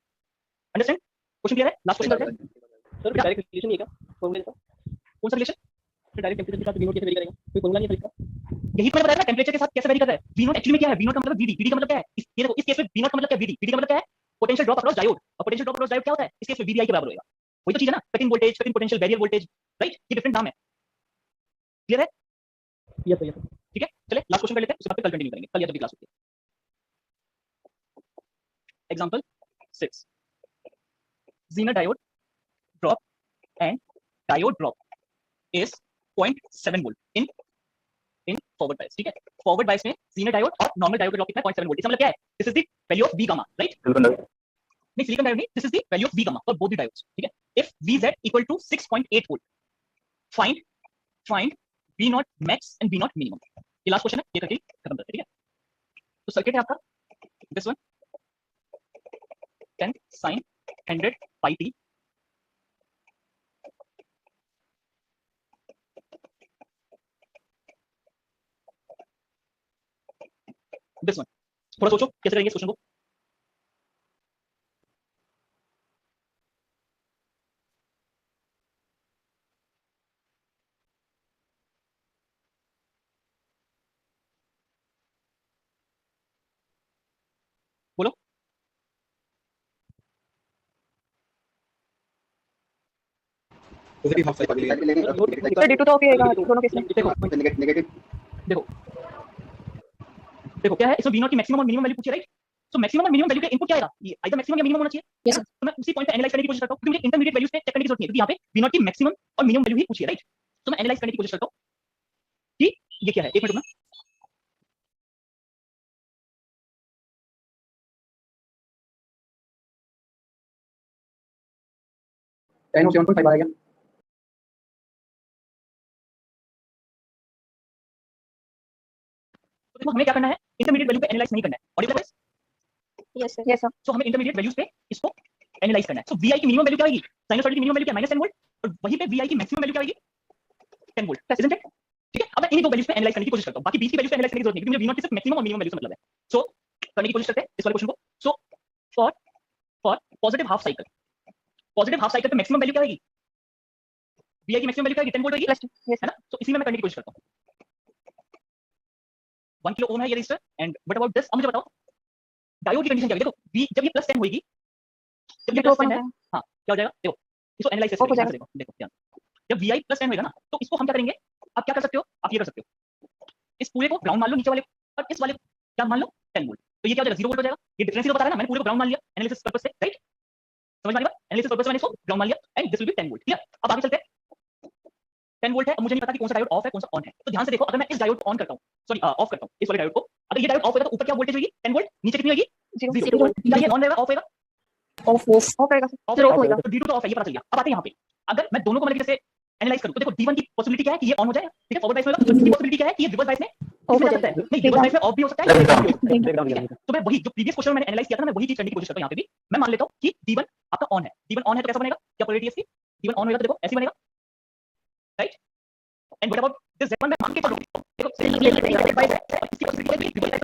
अंडरस्टैंड? क्वेश्चन क्लियर है? लास्ट क्वेश्चन करते हैं सर। डायरेक्ट रिलेशन नहीं है क्या फॉर्मूले का? कौन सा रिलेशन? डायरेक्ट टेंपरेचर के साथ V0 कैसे वेरी करेगा, कोई फॉर्मूला नहीं है इसका। यही तो मैंने बताया ना, टेंपरेचर के साथ कैसे वेरी कर रहा है। V0 एक्चुअली में क्या है, V0 का मतलब VD, VD का मतलब क्या है, ये देखो इस केस में V0 का मतलब क्या है, VD का मतलब क्या है, पोटेंशियल ड्रॉप अक्रॉस डायोड। और पोटेंशियल ड्रॉप अक्रॉस डायोड क्या होता है, इस केस में VDI के बराबर होगा। वही तो चीज है ना, cut in voltage, cut in potential, barrier voltage, right? ये डिफरेंट नाम है। क्लियर है? यस सर, ठीक है। चलिए लास्ट क्वेश्चन कर लेते हैं, उसके बाद कल कंटिन्यू करेंगे, कल या जब भी क्लास होती है। Example 6, Zener diode drop and diode drop is 0.7 volt in forward bias, ठीक है। फॉरवर्ड बायस में Zener diode और नॉर्मल डायोड का ड्रॉप कितना है, 0.7 वोल्ट। इसका मतलब क्या है, this is the value of V gamma, right? नहीं सिलिकॉन डायोड नहीं, this is the value of V gamma for both the diodes, ठीक है। If VZ equal to 6.8 volt, find V0 max and V0 minimum. ये last question है, ये करके खत्म करते हैं, ठीक है। तो सर्किट है आपका this one, 10 sin 100 pi t, this one. थोड़ा सोचो कैसे करेंगे इस क्वेश्चन को। बोलो positive half cycle sir D2 तो ओके रहेगा दोनों केस में। देखो नेगेटिव देखो क्या है, इसमें V0 की मैक्सिमम और मिनिमम वैल्यू पूछी है, राइट? तो मैक्सिमम और मिनिमम वैल्यू का इनपुट क्या आएगा, ये आइदर मैक्सिमम या मिनिमम होना चाहिए। Yes, sir. तो मैं उसी पॉइंट पे एनालाइज करने की कोशिश करता हूं, क्योंकि मुझे इंटरमीडिएट वैल्यूज पे चेक करने की जरूरत नहीं है, क्योंकि यहाँ पे V0 की मैक्सिमम और मिनिमम वैल्यू ही पूछी है, राइट? तो मैं एनालाइज करने की कोशिश करता हूं कि ये क्या है। एक मिनट रुकना। टेन 7.5 आ गया। तो देखो हमें क्या करना है, इंटरमीडिएट वैल्यू पे एनालाइज नहीं करना है, ऑडिबल है? Yes sir. सो हमें इंटरमीडिएट वैल्यूज पे इसको एनालाइज करना है। सो VI की मिनिमम वैल्यू क्या आएगी, साइनसॉइड की मिनिमम वैल्यू क्या, -10 वोल्ट, और वहीं पे VI की मैक्सिमम वैल्यू क्या आएगी, 10 वोल्ट, इजंट इट? ठीक है। अब मैं इन्हीं दो वैल्यूज पे एनालाइज करने की कोशिश करता हूं, बाकी बीच की वैल्यूज पे एनालाइज करने की जरूरत नहीं, क्योंकि मुझे V0 की सिर्फ मैक्सिमम और मिनिमम वैल्यू से मतलब है। सो करने की कोशिश करते हैं इस वाले क्वेश्चन को। So for positive half cycle पे मैक्सिमम वैल्यू क्या आएगी, VI की मैक्सिमम वैल्यू क्या आएगी, 10 वोल्ट आएगी, यस है ना? तो इसी में मैं करने की कोशिश करता हूं। 1 किलो ओम है ये resistor, and what about this, अब मुझे बताओ डायोड की कंडीशन क्या है। देखो जब ये +10 होगी, जब ये +10 है, हां क्या हो जाएगा, देखो इसको एनालाइज करके देखो ध्यान। जब VI +10 होगा ना, तो इसको हम क्या करेंगे, आप क्या कर सकते हो, आप ये कर सकते हो, इस पूरे को ग्राउंड मान लो नीचे वाले को, और इस वाले को क्या मान लो 10 वोल्ट। तो ये क्या हो जाएगा, 0 वोल्ट हो जाएगा। ये डिफरेंस ही तो बता रहा है ना, मैंने पूरे को ग्राउंड मान लिया एनालिसिस पर्पस से, राइट? समझ में आ रही बात? एनालिसिस पर्पस से मैंने इसको ग्राउंड मान लिया, and this will B 10 volt. Clear? अब आगे चलते हैं। 10 वोल्ट है, अब मुझे नहीं पता कि कौन सा डायोड ऑफ है कौन सा ऑन है। तो ध्यान से देखो, अगर मैं इस डायोड को ऑन करता हूं, सॉरी ऑफ करता हूं इस वाले डायोड को, अगर ये डायोड ऑफ होगा तो ऊपर क्या वोल्टेज होगी, 10 वोल्ट, नीचे कितनी होगी, 0। क्या ये ऑन रहेगा, ऑफ होगा, ऑफ रहेगा सर, ऑफ होगा। तो D2 तो ऑफ है, ये पता चल गया। अब आते हैं यहाँ पे, अगर मैं दोनों को मतलब जैसे एनालाइज करूं, तो देखो D1 की पॉसिबिलिटी क्या है कि ये ऑन हो जाए, ठीक है, फॉरवर्ड बायस में होगा। दूसरी पॉसिबिलिटी क्या है कि ये रिवर्स बायस में ऑफ हो सकता है, नहीं रिवर्स बायस में ऑफ भी हो सकता है, तो मैं वही जो प्रीवियस क्वेश्चन में मैंने एनालाइज किया था ना, मैं वही चीज करने की कोशिश करता हूं यहाँ पे भी। मैं मान लेता हूं कि D1 आपका ऑन है, D1 ऑन है तो कैसा बनेगा, क्या पोलैरिटी है इसकी, D1 ऑन होगा तो देखो ऐसे बनेगा, right? And what about this Z1, मैं मान के चल रहा हूं, देखो इसकी पॉसिबिलिटी है कि रिवर्स बायस में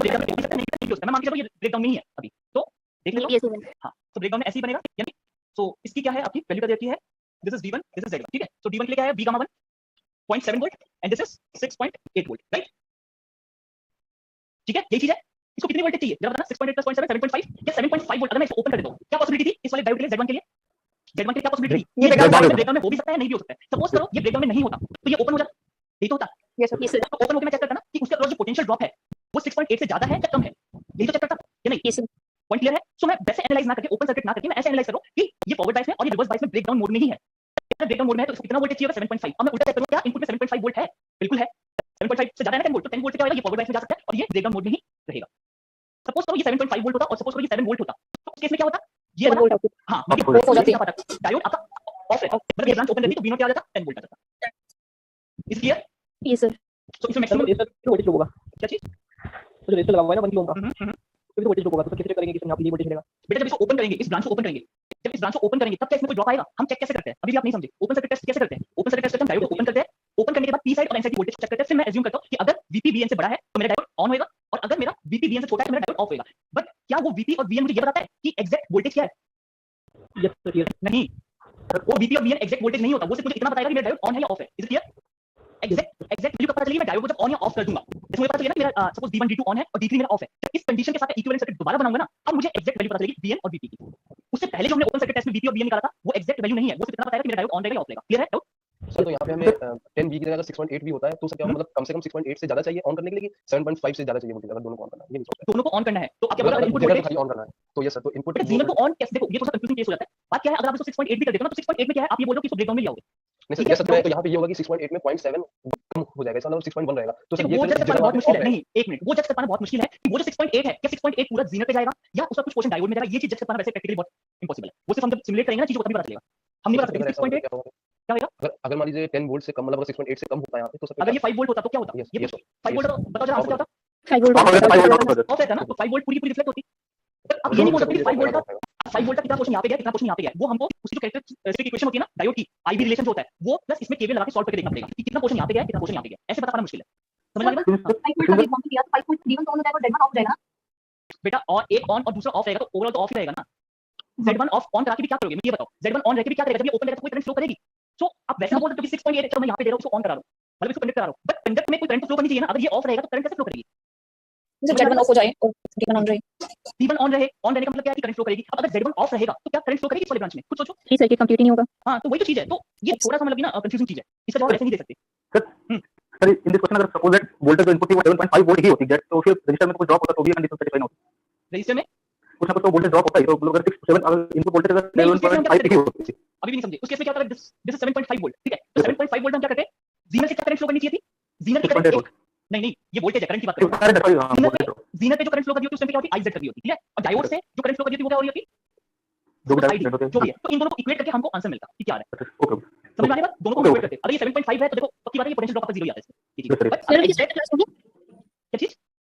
ब्रेकडाउन हो सकता है, नहीं मैं मान के चलो ये ब्रेकडाउन नहीं है अभी, तो देख लो। हां तो ब्रेकडाउन में ऐसे ही बनेगा, यानी सो इसकी क्या है, आपकी वैल्यू क्या देती है, this is D1, this is Z1, ठीक है। तो D1 के लिए क्या है, V gamma 1 0.7 volt, and this is 6.8 volt, right? ठीक है, यही चीज है। इसको कितनी वोल्टेज चाहिए जरा बताना, 6.8 + 0.7 7.5 या 7.5 वोल्ट। अगर मैं इसको ओपन कर देता हूं, क्या पॉसिबिलिटी थी इस वाले डायोड के लिए Z1 के लिए? Z1 के लिए क्या पॉसिबिलिटी थी? ये ये ब्रेकडाउन में हो भी सकता है, नहीं भी हो सकता है। सपोज करो ये ब्रेकडाउन में नहीं होता तो ये ओपन हो जाता, यही तो होता। Yes sir. तो ओपन होकर मैं चेक करता ना कि उसके अक्रॉस जो पोटेंशियल ड्रॉप है वो 6.8 से ज्यादा है या कम है, यही तो चेक करता या नहीं? Yes sir. पॉइंट क्लियर है? सो मैं वैसे एनालाइज ना करके, ओपन सर्किट ना करके मैं ऐसे एनालाइज करूं कि ये फॉरवर्ड बायस में और ये रिवर्स बायस में ब्रेकडाउन मोड में ही है। अगर ब्रेकडाउन मोड में है तो इसको कितना वोल्टेज चाहिए होगा? 7.5। अब मैं उल्टा चेक करूं, क्या इनपुट में 7.5 वोल्ट है? बिल्कुल है। 7.5 से ज्यादा है ना 10 वोल्ट, तो 10 वोल्ट से क्या होगा? ये फॉरवर्ड बायस में जा सकता है और ये ब्रेकडाउन मोड में ही रहेगा। सपोज करो ये 7.5 वोल्ट होता और सपोज करो ये 7 वोल्ट होता, तो उस केस में क्या होता? ये वाला वोल्ट आउटपुट हां ऑफ हो जाती है। डायोड आपका ऑफ है, मतलब ये ब्रांच ओपन रहती तो V0 क्या आ जाता? 10 वोल्ट आ जाता। Is clear? Yes sir. So इसमें मैक्सिमम वोल्टेज ड्रॉप होगा, क्या चीज? तो रेजिस्टर लगा हुआ है ना 1 किलो ओम का, तो तो वोल्टेज ड्रॉप होगा, तो कैसे करेंगे कि यहाँ पे ये वोल्टेज मिलेगा? बेटा जब इसको ओपन करेंगे, इस ब्रांच को ओपन करेंगे, जब इस ब्रांच को ओपन करेंगे तब क्या इसमें कोई ड्रॉप आएगा? हम चेक कैसे करते हैं? अभी भी आप नहीं समझे। ओपन सर्किट टेस्ट कैसे करते हैं? ओपन सर्किट टेस्ट करते हैं, डायोड को ओपन करते हैं, ओपन करने के बाद पी साइड और एन साइड की वोल्टेज चेक करते हैं। फिर मैं अज्यूम करता हूं कि अगर वीपी वीएन से बड़ा है तो मेरा डायोड ऑन होएगा और अगर मेरा वीपी वीएन से छोटा है तो मेरा डायोड ऑफ होएगा। बट क्या वो वीपी और वीएन मुझे ये बताता है कि एग्जैक्ट वोल्टेज क्या है? Yes sir, yes. नहीं, वो वीपी और वीएन एग्जैक्ट वोल्टेज नहीं होता, वो सिर्फ मुझे इतना बताएगा कि मेरा डायोड ऑन है या ऑफ है। Is it clear? Exact value कब पता चलेगी? मैं डायोड को जब ऑन या ऑफ कर दूंगा, जैसे मुझे पता चलेगा कि मेरा सपोज D1 D2 ऑन है और D3 मेरा ऑफ है। इस कंडीशन के साथ इक्विवेलेंट सर्किट दोबारा बनाऊंगा ना, अब मुझे एग्जैक्ट वैल्यू पता चलेगी वीएन और वीपी की। उससे पहले जो हमने ओपन सर्किट टेस्ट में वीपी और वीएन निकाला था वो एग्जैक्ट वैल्यू नहीं है, वो सिर्फ इतना बताएगा कि मेरा डायोड ऑन रहेगा या ऑफ रहेगा। क्लियर है? डाउट? सर तो यहाँ पे हमें 10 V की जगह 6.8 भी होता है, तो सर क्या मतलब कम से कम 6.8 से ज्यादा चाहिए ऑन करने के लिए कि 7.5 से ज्यादा चाहिए वोल्टेज, अगर दोनों को ऑन करना है? ये नहीं सोचते। दोनों को ऑन करना है तो आप क्या बोल रहे हो? इनपुट जेनर वोल्टेज खाली ऑन करना है, तो यस सर, तो इनपुट जीवन को ऑन कैसे? देखो ये थोड़ा कंफ्यूजिंग केस हो जाता है। बात क्या है, अगर आप इसको 6.8 भी कर देते हो ना तो 6.8 में क्या है, आप ये बोल रहे हो कि इसको ब्रेकडाउन में ले आओगे। नहीं सर, ये सर तो यहाँ पे ये होगा कि 6.8 में 0.7 कम हो जाएगा, इसका मतलब 6.1 रहेगा। तो सर देखो ये वो जज कर पाना बहुत मुश्किल है। नहीं, नहीं, एक मिनट, वो जज कर पाना बहुत मुश्किल है कि वो जो 6.8 है, क्या 6.8 पूरा जीनर पे जाएगा या उसका कुछ पोर्शन डायोड में जाएगा? ये चीज जज कर पाना वैसे प्रैक्टिकली बहुत इंपॉसिबल है। वो सिर्फ हम जब सिमुलेट करेंगे ना चीजों को तभी पता चलेगा। हम नहीं बता सकते 6.8 क्या होगा। अगर मान लीजिए 10 वोल्ट से कम, मतलब 6.8 से कम होता है यहाँ पे, तो सर अगर ये 5 वोल्ट होता तो क्या होता? Yes, ये yes, 5 वोल्ट बताओ जरा आंसर क्या होता? 5 वोल्ट ऑफ रहता ना, तो 5 वोल्ट पूरी रिफ्लेक्ट होती। पर अब ये नहीं बोल सकते कि 5 वोल्ट का 5 वोल्ट का कितना पोर्शन यहाँ पे गया, कितना पोर्शन यहाँ पे गया। वो हमको उसकी जो कैरेक्टरिस्टिक इक्वेशन होती है ना डायोड की, आईवी रिलेशन जो होता है, वो प्लस इसमें केवीएल लगा के सॉल्व करके देखना पड़ेगा कि कितना पोर्शन यहाँ पे गया, कितना पोर्शन यहाँ पे गया। ऐसे बता पाना मुश्किल है। समझ आ गई बात? 5 वोल्ट का एक किया तो 5 वोल्ट D1 ऑन हो जाएगा और Z1 ऑफ जाएगा ना बेटा, और एक ऑन और दूसरा ऑफ रहेगा तो ओवरऑल तो ऑफ ही रहेगा ना। Z1 ऑफ ऑन करा के भी क्या करोगे? मुझे ये बताओ। Z1 ऑन रह के भी क्या करेगा? जब ये ओपन रहेगा तो कोई करंट फ्लो करेगी। सो आप वैसे बोल सकते हो कि 6.8 है, चलो मैं यहाँ पे दे रहा हूँ, इसको ऑन करा रहा हूँ, मतलब इसको कंडक्ट करा रहा हूँ, बट कंडक्ट में कोई करंट फ्लो करनी चाहिए ना। अगर ये ऑफ रहेगा तो करंट कैसे फ्लो करेगी? जब Z1 ऑफ हो जाए और D1 ऑन रहे। D1 ऑन रहे, ऑन रहने का मतलब क्या है कि करंट फ्लो करेगी। अब अगर Z1 ऑफ रहेगा तो क्या करंट फ्लो करेगी इस वाले ब्रांच में? कुछ सोचो। ये सर्किट कंप्लीट ही नहीं होगा। हाँ, तो वही तो चीज है। तो ये थोड़ा सा मतलब ना कंफ्यूजिंग चीज है, इसका जवाब ऐसे नहीं दे सकते। सर इन दिस क्वेश्चन अगर सपोज दैट वोल्टेज इनपुट थी वो 7.5 वोल्ट ही होती है, तो फिर रजिस्टर में कुछ ड्रॉप होता तो भी कंडीशन सेटिस्फाई नहीं होती। रजिस्टर में कुछ ना कुछ तो वोल्टेज ड्रॉप होता ही, तो मतलब अगर 7 अगर इनपुट वोल्टेज अगर 7.5 ही होती। अभी भी नहीं समझे। उस केस में क्या होता है? दिस इज 7.5 वोल्ट, ठीक है? तो 7.5 वोल्ट हम क्या करते हैं? जीनर से क्या करंट फ्लो करनी चाहिए थी? जीनर की करंट नहीं, ये वोल्टेज है, करंट की बात कर रहा हूं। जीनर पे जो करंट फ्लो कर रही होती है उस टाइम पे क्या होती है? IZ कर रही होती है, ठीक है? और डायोड से जो करंट फ्लो कर रही होती है वो क्या हो रही होती है? जो भी है। तो इन दोनों को इक्वेट करके हमको आंसर मिलता है कि क्या आ रहा है। ओके, समझ में आ रही बात? दोनों को इक्वेट करके अगर ये 7.5 है तो देखो पक्की बात है, ये पोटेंशियल ड्रॉप का 0 ही आता है इसमें। ये चीज बट सर किस क्लास होगी? क्या चीज?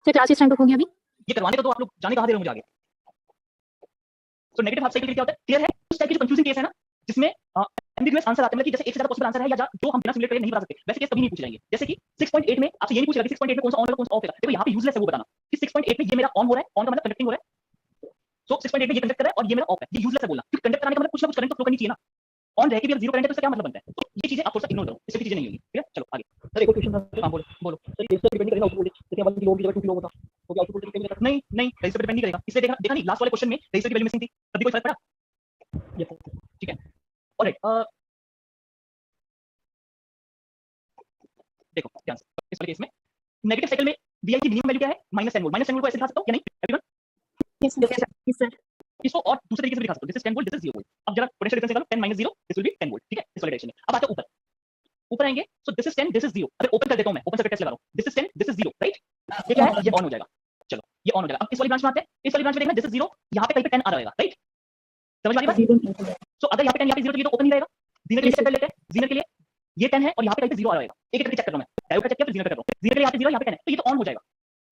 सर क्लास स्टार्ट होगी अभी? ये करवाने को तो आप लोग जाने कहां दे रहे हो मुझे आगे। तो नेगेटिव हाफ साइकिल के लिए क्या होता है? क्लियर है? उस टाइप की जो कंफ्यूजिंग केस है ना जिसमें एम्बिगुअस आंसर आते हैं, मतलब कि जैसे एक से ज्यादा पॉसिबल आंसर है या जो हम बिना सिमुलेट करके नहीं बता सकते, वैसे केस कभी नहीं पूछे जाएंगे। जैसे कि 6.8 में आपसे ये नहीं पूछेगा कि 6.8 में कौन सा ऑन होगा कौन सा ऑफ होगा। देखो यहाँ पे यूजलेस है वो बताना कि 6.8 में ये मेरा ऑन हो रहा है, ऑन का मतलब कंडक्टिंग हो रहा है। सो 6.8 में ये कंडक्ट कर रहा है और ये मेरा ऑफ है, ये यूजलेस है बोलना, क्योंकि कंडक्ट कराने का मतलब कुछ ना कुछ करंट तो फ्लो करनी चाहिए ना। ऑन रह के भी अगर 0 करंट है तो इसका क्या मतलब बनता है? तो ये चीजें आप थोड़ा सा इग्नोर करो, इससे चीजें नहीं होगी। ठीक है, चलो आगे। सर एक और क्वेश्चन था। हां बोलो बोलो। सर ये डिपेंड करेगा आउटपुट वोल्टेज, जैसे 1 किलो की जगह 2 किलो होता तो क्या आउटपुट वोल्टेज नहीं नहीं, रजिस्टर पे डिपेंड नहीं करेगा। इससे देखा नहीं लास्ट वाले क्वेश्चन में रजिस्टर की वैल्यू मिसिंग थी, तभी कोई फर्क पड़ा? ये ठीक है, ऑलराइट। देखो ध्यान से, इस वाले केस में नेगेटिव साइकिल में VI की मिनिमम वैल्यू क्या है? -10 वोल्ट। -10 वोल्ट को ऐसे दिखा सकते हो या नहीं एवरीवन? Yes sir. इसको और दूसरे तरीके से दिखा सकते हो, this is 10 volt, this is 0 volt. अब जरा पोटेंशियल डिफरेंस निकालो, 10 - 0 दिस विल बी 10 वोल्ट। ठीक है, इस वाले डायरेक्शन में। अब आते हैं ऊपर आएंगे। सो दिस इज 10, दिस इज 0। अगर ओपन कर देता हूं मैं, ओपन सर्किट टेस्ट लगा रहा हूं, this is 10, this is 0, right? ये क्या है? ये ऑन हो जाएगा। चलो ये ऑन हो जाएगा। अब इस वाली ब्रांच में आते हैं। इस वाली ब्रांच में देखना, दिस इज 0, यहां पे कहीं पे 10 आ रहा होगा, राइट? समझ में आ रही बात? सो अगर यहां पे 10 यहां पे 0 तो ये तो ओपन ही रहेगा। जीनर के लिए चेक कर लेते हैं। जीनर के लिए ये 10 है और यहां पे कहीं पे 0 आ रहा होगा। एक एक करके चेक कर रहा हूं मैं, डायोड का चेक किया फिर जीनर का कर रहा हूं। जीनर के लिए यहां पे 0, यहां पे 10 है, तो ये तो ऑन हो जाएगा।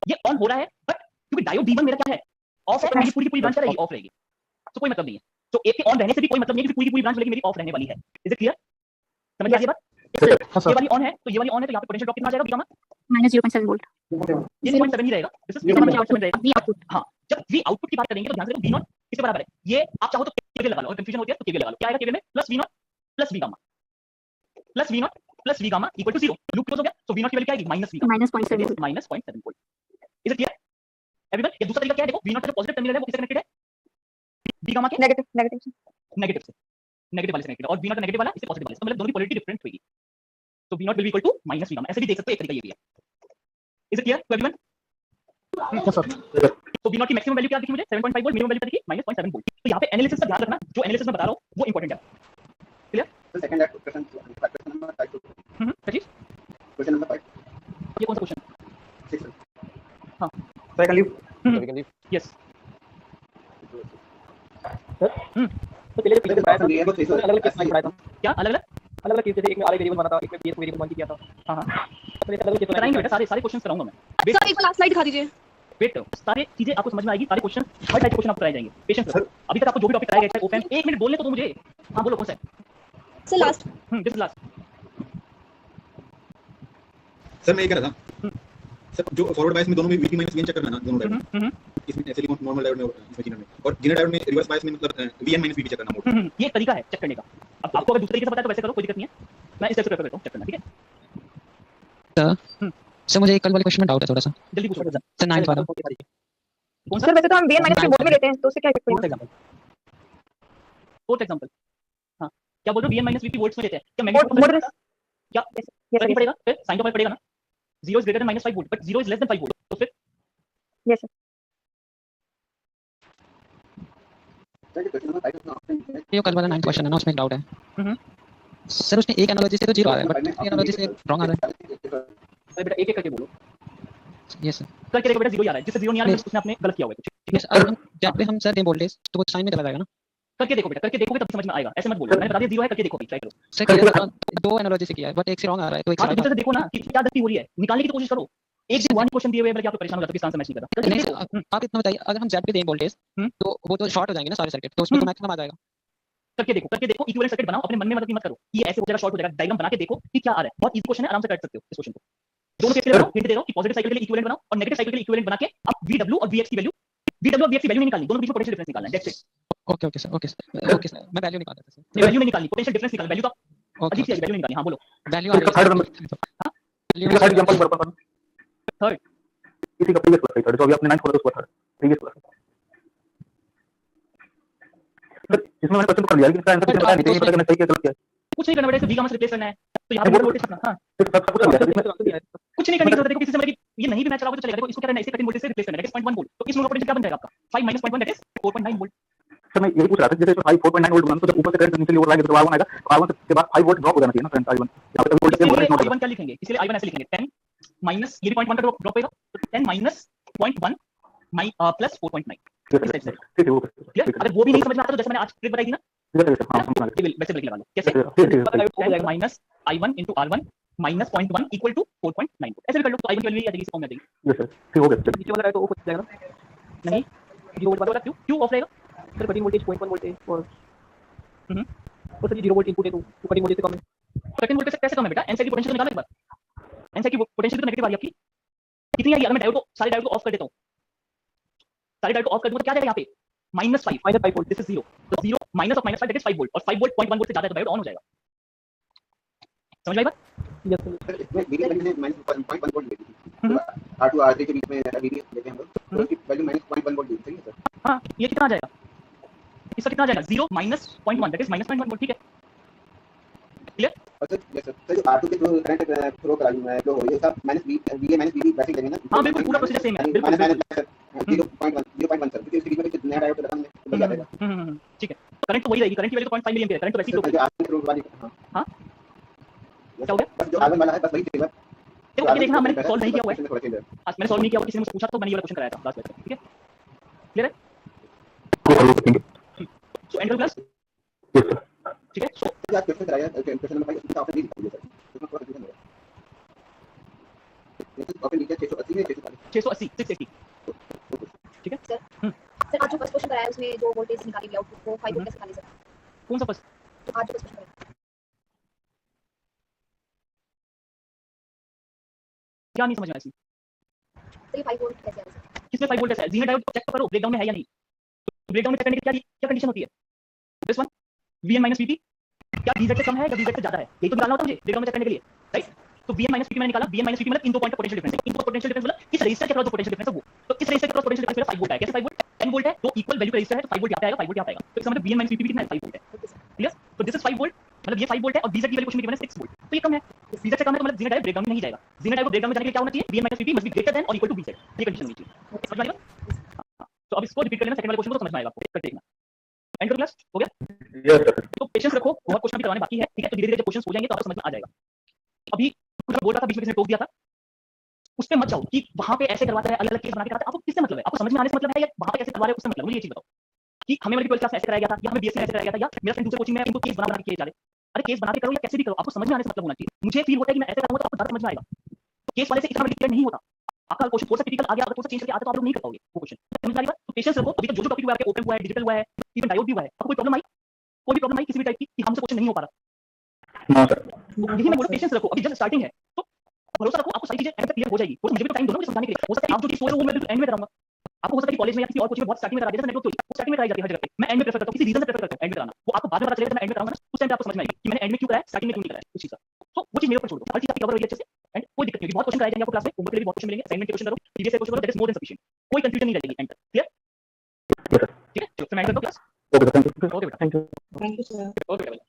ये ऑन हो रहा है, बट क्योंकि डायोड D1 मेरा क्या है? ऑफ है, मेरी पूरी की पूरी ब्रांच रहेगी ऑफ रहेगी। तो कोई मतलब नहीं है। तो एक के ऑन रहने से भी कोई मतलब नहीं है कि पूरी की पूरी ब्रांच मेरी ऑफ रहने वाली है। Is it clear? समझ आ रही है बात? ये वाली ऑन है तो ये वाली ऑन है, तो यहाँ पे पोटेंशियल ड्रॉप कितना आ जाएगा? बीगामा -0.7 वोल्ट। ये 0.7 ही रहेगा। दिस इज -0.7 रहेगा। V आउटपुट, हां, जब V आउटपुट की बात करेंगे तो ध्यान से देखो V0 इसके बराबर है। ये आप चाहो तो केवीएल लगा लो, अगर कंफ्यूजन होती है तो केवीएल लगा लो। क्या आएगा केवीएल में? +V0 + V gamma plus V0 + V gamma equal to 0। Loop close हो गया, तो V0 की वैल्यू क्या आएगी? -V gamma -0.7 volt. -0.7 volt. Is it clear everyone? ये दूसरा तरीका क्या है? देखो V0 का जो पॉजिटिव टर्मिनल है वो किससे कनेक्टेड है? V गामा के नेगेटिव नेगेटिव नेगेटिव से, नेगेटिव वाले से नेगेटिव, और V नॉट का नेगेटिव वाला इससे पॉजिटिव वाले, तो मतलब दोनों की पोलैरिटी डिफरेंट होगी। तो V not will be equal to minus V gamma, ऐसे भी देख सकते हो, एक तरीका ये भी है। Is it clear to everyone? Yes sir. तो V नॉट की मैक्सिमम वैल्यू क्या दिखी मुझे 7.5 वोल्ट, मिनिमम वैल्यू क्या दिखी -0.7 वोल्ट। तो यहाँ पे एनालिसिस का ध्यान रखना, जो एनालिसिस मैं बता रहा हूँ वो इंपॉर्टेंट है। सर सेकंड क्वेश्चन नंबर 5 सचिव क्वेश्चन नंबर 5 ये कौन सा क्वेश्चन? 6 सेकंडली Secondly, यस तो पहले पीछे बताया था ये वो 600 अलग-अलग केस में पढ़ाया था, क्या अलग-अलग अलग-अलग केस थे, एक में आर वेरिएबल बना था, एक में बीएस वेरिएबल बना किया था। हाँ हाँ तो अलग-अलग केस कराएंगे बेटा, सारे सारे क्वेश्चंस कराऊंगा मैं। वेट सर एक बार लास्ट स्लाइड दिखा दीजिए। वेट सारे चीजें आपको समझ में आएगी, सारे क्वेश्चन हर टाइप के क्वेश्चन आपको कराए जाएंगे। पेशेंस रखो, अभी तक आपको जो भी टॉपिक कराया गया है ओपन, एक मिनट बोलने तो दो मुझे। हाँ बोलो कौन सा है? Sir last this last. Sir मैं ये कह रहा था सर, जो फॉरवर्ड बायस में दोनों में वीटी माइनस गेन चेक करना है ना, दोनों डायोड में, इसमें सिलिकॉन नॉर्मल डायोड में और इसमें जीनर में, और जीनर डायोड में रिवर्स बायस में मतलब वीएन माइनस वीटी चेक करना मोड। ये एक तरीका है चेक करने का। अब आपको अगर दूसरे तरीके से पता है तो वैसे करो, कोई दिक्कत नहीं है। मैं इस तरह से प्रेफर करता हूं चेक करना, ठीक है? सर मुझे एक कल वाले क्वेश्चन में डाउट है थोड़ा सा, जल्दी पूछो। सर 9 वाला। कौन सा? सर वैसे तो हम बीएन माइनस के बोर्ड में लेते हैं, तो उससे क्या इफेक्ट पड़ेगा? Fourth example. हां क्या बोल रहे हो? बीएन माइनस वीपी वोल्ट्स में लेते हैं क्या? मोड मैग्नीट्यूड मोड क्या यस फर्क नहीं यस पड़ेगा? फिर साइन का फर्क पड़ेगा ना। 0 is greater than -5 volt but 0 is less than 5 volt, तो फिर yes sir. Sir question number 5 का ऑप्शन है ये कल वाला 9 क्वेश्चन है ना, उसमें एक डाउट है। सर उसमें एक एनालॉजी से तो 0 आ रहा है, बट एक एनालॉजी से रॉन्ग आ रहा है। सर बेटा एक-एक करके बोलो। Yes sir. करके देखो बेटा 0 ही आ रहा है, जिससे 0 नहीं आ रहा है उसने आपने गलत किया हुआ है कुछ। ठीक यस, अगर हम जब पे हम सर दें वोल्टेज तो वो साइन में चला जाएगा ना। करके देखो बेटा, करके देखोगे तब समझ में आएगा। ऐसे मत बोलो, मैंने बता दिया 0 है, करके देखो भाई, ट्राई करो। सर किया दो एनालॉजी से किया है, बट एक से रॉन्ग आ रहा है, तो एक हां से तो दूसरे से देखो ना कि क्या गलती हो रही है, निकालने की तो कोशिश करो। एक दिन वन क्वेश्चन दिए हुए हैं, आप तो परेशान हो जाते हो कि आंसर मैच नहीं कर रहा। नहीं सर, आप इतना बताइए, अगर हम जेड पे दें वोल्टेज तो वो तो शॉर्ट हो जाएंगे ना सारे सर्किट, तो उसमें तो मैक्सिमम आ जाएगा। करके देखो इक्विवेलेंट सर्किट बनाओ, अपने मन में मतलब मत करो ये ऐसे हो जाएगा, शॉर्ट हो जाएगा। डायग्राम बना के देखो कि क्या आ रहा है। बहुत इजी क्वेश्चन है, आराम से कर सकते हो इस क्वेश्चन को। दोनों केस के लिए बनाओ, हिंट दे रहा हूं कि पॉजिटिव साइकिल के लिए इक्विवेलेंट बनाओ और नेगेटिव साइकिल के लिए इक्विवेलेंट बना के आप VW और VX की वैल्यू और VX की वैल्यू नहीं निकालनी, दोनों के बीच में पोटेंशियल डिफरेंस निकालना है। That's it. Okay okay sir, okay sir, okay sir, मैं वैल्यू निकाल देता हूं सर। ये वैल्यू नहीं निकालनी, पोटेंशियल डिफरेंस निकालना। वैल्यू तो अजीब सी वैल्यू निकालनी। हां बोलो। वैल्यू आ रही है थर्ड नंबर हां इसका थर्ड एग्जांपल पर पर थर्ड इसी का प्रीवियस क्लास थर्ड, जो अभी आपने 9 खोला उसका थर्ड प्रीवियस क्लास। सर इसमें मैंने क्वेश्चन कर लिया, लेकिन इसका आंसर मुझे पता नहीं, पता करना सही क्या गलत क्या है। कुछ नहीं करना बेटा, V गामा से रिप्लेस करना है। तो यहां पे वोल्टेज रखना। हां सब कुछ कर लिया, इसमें कुछ नहीं करने की जरूरत है। देखो किसी से मतलब ये नहीं भी मैच चलाओगे तो चलेगा। देखो इसको क्या करना है, इसे कटिंग वोल्टेज से रिप्लेस करना है, दैट इज 0.1 वोल्ट। तो इस नोड का पोटेंशियल क्या बन जाएगा आपका? 5 - 0.1 दैट इज 4.9 वोल्ट। सर मैं यही पूछ रहा था, जैसे 4.9 वोल्ट बना तो जब ऊपर से करंट नीचे ओवर लाएगा तो R1 आएगा, R1 के बाद 5 वोल्ट ड्रॉप हो जाना चाहिए ना करंट I1। यहां पे वोल्टेज से वोल्टेज नोट I1 क्या लिखेंगे? इसलिए I1 ऐसे लिखेंगे 10 माइनस ये भी 0.1 का ड्रॉप होएगा, तो 10 माइनस 0.1 प्लस 4.9। ठीक है वो क्लियर? अगर वो भी नहीं समझ में आता तो जैसे मैंने आज ट्रिक बताई थी ना, हां समझ ये वैसे ब्रेक लगा लो। कैसे? ठीक minus I1 into R1 minus 0.1 equal to 4.9। ऐसे भी कर लो तो I1 की वैल्यू आ जाएगी, इस फॉर्म में आ जाएगी। यस सर ठीक हो गया। नीचे वाला है तो ऑफ हो जाएगा नहीं, 0 वोल्ट वाला क्यों ऑफ रहेगा? सर कटिंग वोल्टेज 0.1 वोल्ट और और सर 0 वोल्ट इनपुट है तो कटिंग वोल्टेज से कम है। कटिंग वोल्टेज से कैसे कम है बेटा? एनसाइड की पोटेंशियल निकालो एक बार। एनसाइड की पोटेंशियल तो नेगेटिव आ रही है आपकी। कितनी आ रही है? अगर मैं डायोड को सारे डायोड को ऑफ कर देता हूं, सारे डायोड को ऑफ कर दूंगा तो क्या जाएगा यहां पे? -5 वोल्ट। This is 0। तो 0 minus of -5 that is 5 volt, और 5 वोल्ट 0.1 वोल्ट से ज्यादा है तो डायोड ऑन हो जाएगा। समझ आई बात? Yes sir. सर इसमें वीडी वैल्यू ने -0.1 वोल्ट ली थी। R2 R3 के बीच में वीडी लेते हैं हम लोग, तो उसकी वैल्यू -0.1 वोल्ट ली थी, सही है सर? हां ये कितना आ जाएगा? इसका कितना आ जाएगा? 0 माइनस 0.1 दैट इज -0.1 वोल्ट। ठीक है क्लियर? और सर यस सर, जो R2 के जो करंट थ्रो करा मैं जो हो ये सब VA -VD वैसे करेंगे ना? हां बिल्कुल पूरा प्रोसीजर सेम है। बिल्कुल 0.1 सर, क्योंकि इसके बीच में नया डायोड लगा हमने तो बन जाएगा। ठीक है। करंट तो वही रहेगी, करंट की वैल्यू तो 0.5 मिली एम्पीयर है, करंट तो वैसे ही जो होगा। R2 थ्रो वाली हां क्या हो गया? बस जो R1 वाला है बस वही चलेगा। देखो ये देखना मैंने सॉल्व नहीं किया हुआ है। थोड़ा चेंज है। आज मैंने सॉल्व नहीं किया हुआ, किसी ने मुझसे पूछा तो मैंने ये वाला क्वेश्चन कराया था लास्ट लेक्चर। ठीक है क्लियर है? सो एंगल प्लस ठीक है। सो सर आप क्वेश्चन कराया क्वेश्चन नंबर 5 इसका ऑप्शन डी दिखाइए सर, इसमें थोड़ा कंफ्यूजन हो रहा है। जैसे ऑप्शन डी 680 में 640 680 680 ठीक है सर आज जो फर्स्ट क्वेश्चन कराया उसमें जो वोल्टेज निकाली गई आउटपुट को 5 वोल्ट कैसे निकाली सर? कौन सा फर्स्ट? तो आज जो फर्स्ट क्वेश्चन कराया क्या नहीं समझ में आया इसमें? तो ये 5 वोल्ट कैसे आ रहा है सर? किसमें 5 वोल्ट है? जीरो डायोड चेक करो ब्रेकडाउन में है या नहीं। ब्रेकडाउन में चेक करने की क्या कंडीशन होती है? दिस वन VN - VP क्या VZ से कम है या VZ से ज्यादा है, यही तो निकालना होता है मुझे ब्रेकडाउन में चेक करने के लिए, राइट? तो तो Vn माइनस Vp मैंने निकाला, Vn माइनस Vp मतलब इन दो पॉइंट का पोटेंशियल डिफरेंस है, इन दो पोटेंशियल डिफरेंस मतलब इस रेजिस्टर के अक्रॉस जो पोटेंशियल डिफरेंस है वो, तो इस रेजिस्टर के अक्रॉस पोटेंशियल डिफरेंस 5 वोल्ट है, कैसे 5 वोल्ट, 10 वोल्ट है, दो इक्वल वैल्यू का रेजिस्टर है, तो 5 वोल्ट यहाँ पे आएगा, 5 वोल्ट यहाँ पे आएगा, तो इसका मतलब Vn माइनस Vp कितना है, 5 वोल्ट है, क्लियर। तो दिस इज 5 वोल्ट, मतलब ये 5 वोल्ट है और Vz की वैल्यू क्वेश्चन में गिवन है 6 वोल्ट, तो ये कम है, Vz से कम है तो मतलब जीरो डायरेक्ट ब्रेकडाउन में नहीं जाएगा, जीरो डायरेक्ट ब्रेकडाउन में जाने के लिए क्या होना चाहिए, Vn minus Vp must be greater than और इक्वल टू Vz, ये कंडीशन होनी चाहिए, समझ में आ गया। तो अब इसको रिपीट कर लेना, सेकंड वाले क्वेश्चन को समझ में आएगा आपको, कर देखना, एंड कर क्लास हो गया। Yes sir. तो पेशेंस रखो, बहुत क्वेश्चन भी करवाने बाकी है, ठीक है, तो धीरे-धीरे जब क्वेश्चंस हो जाएंगे तो आपको समझ में आ जाएगा। अभी कुछ बोल रहा था, बीच में किसी ने टोक दिया था, उस पे मत जाओ कि वहां पे ऐसे करवाता है, अलग-अलग केस बना के कराता है, आपको किससे मतलब है, आपको समझ में आने से मतलब है या वहां पे कैसे करवा रहे हो उससे मतलब, मुझे ये चीज बताओ कि हमें वाली 12th क्लास में ऐसे कराया गया था या हमें बीएससी में ऐसे कराया गया था या मेरा फ्रेंड दूसरे कोचिंग में इनको केस बना के किए जा रहे, अरे केस बना के करो या कैसे भी करो, आपको समझ में आने से मतलब होना चाहिए। मुझे फील होता है कि मैं ऐसे करूंगा तो आपको डर समझ में आएगा, केस वाले से इतना क्लियर नहीं होता, आपका क्वेश्चन कोर्स टिपिकल आ गया, अगर कोर्स चेंज करके आते तो आप लोग नहीं कर पाओगे वो क्वेश्चन, समझ में आ रही बात। तो पेशेंस रखो, अभी तक जो टॉपिक हुआ है, ओपन हुआ है, डिजिटल हुआ है, इवन डायोड भी हुआ है, आपको कोई प्रॉब्लम आई, कोई भी प्रॉब्लम आई किसी भी टाइप की कि हमसे क्वेश्चन नहीं हो पा रहा, नो सर। यही मैं बोल रहा, पेशेंस रखो, अभी जस्ट स्टार्टिंग है, तो भरोसा रखो, आपको सारी चीजें एंड तक क्लियर हो जाएगी, और मुझे भी टाइम दो ना मुझे समझाने के लिए, हो सकता है आप जो चीज सोच रहे हो वो मैं बिल्कुल एंड में कराऊंगा, आपको हो सकता है कि कॉलेज में या किसी और कोचिंग में बहुत स्टार्टिंग में करा दिया, जैसे नेटवर्क तो स्टार्टिंग में कराई जाती है हर जगह पे, मैं एंड में प्रेफर करता हूं, किसी रीजन से प्रेफर करता हूं एंड में कराना, वो आपको बाद में पता चलेगा, मैं एंड में कराऊंगा ना, उस टाइम पे आपको समझ में आएगी कि मैंने एंड में क्यों कराया, स्टार्टिंग में क्यों नहीं कराया उस चीज का। तो वो चीज मेरे ऊपर छोड़ दो, हर चीज आपकी कवर हो रही है अच्छे से, एंड कोई दिक्कत नहीं होगी, बहुत क्वेश्चन कराए जाएंगे आपको क्लास में, होमवर्क के लिए भी बहुत क्वेश्चन मिलेंगे, असाइनमेंट के क्वेश्चन करो, प्रीवियस क्वेश्चन करो, that is more than sufficient, कोई कंफ्यूजन नहीं रहेगी एंड तक, क्लियर, ठीक है, चलो मैं एंड करता हूं class, okay sir, thank you. Okay बेटा, thank you. Thank you, sir. Okay बेटा।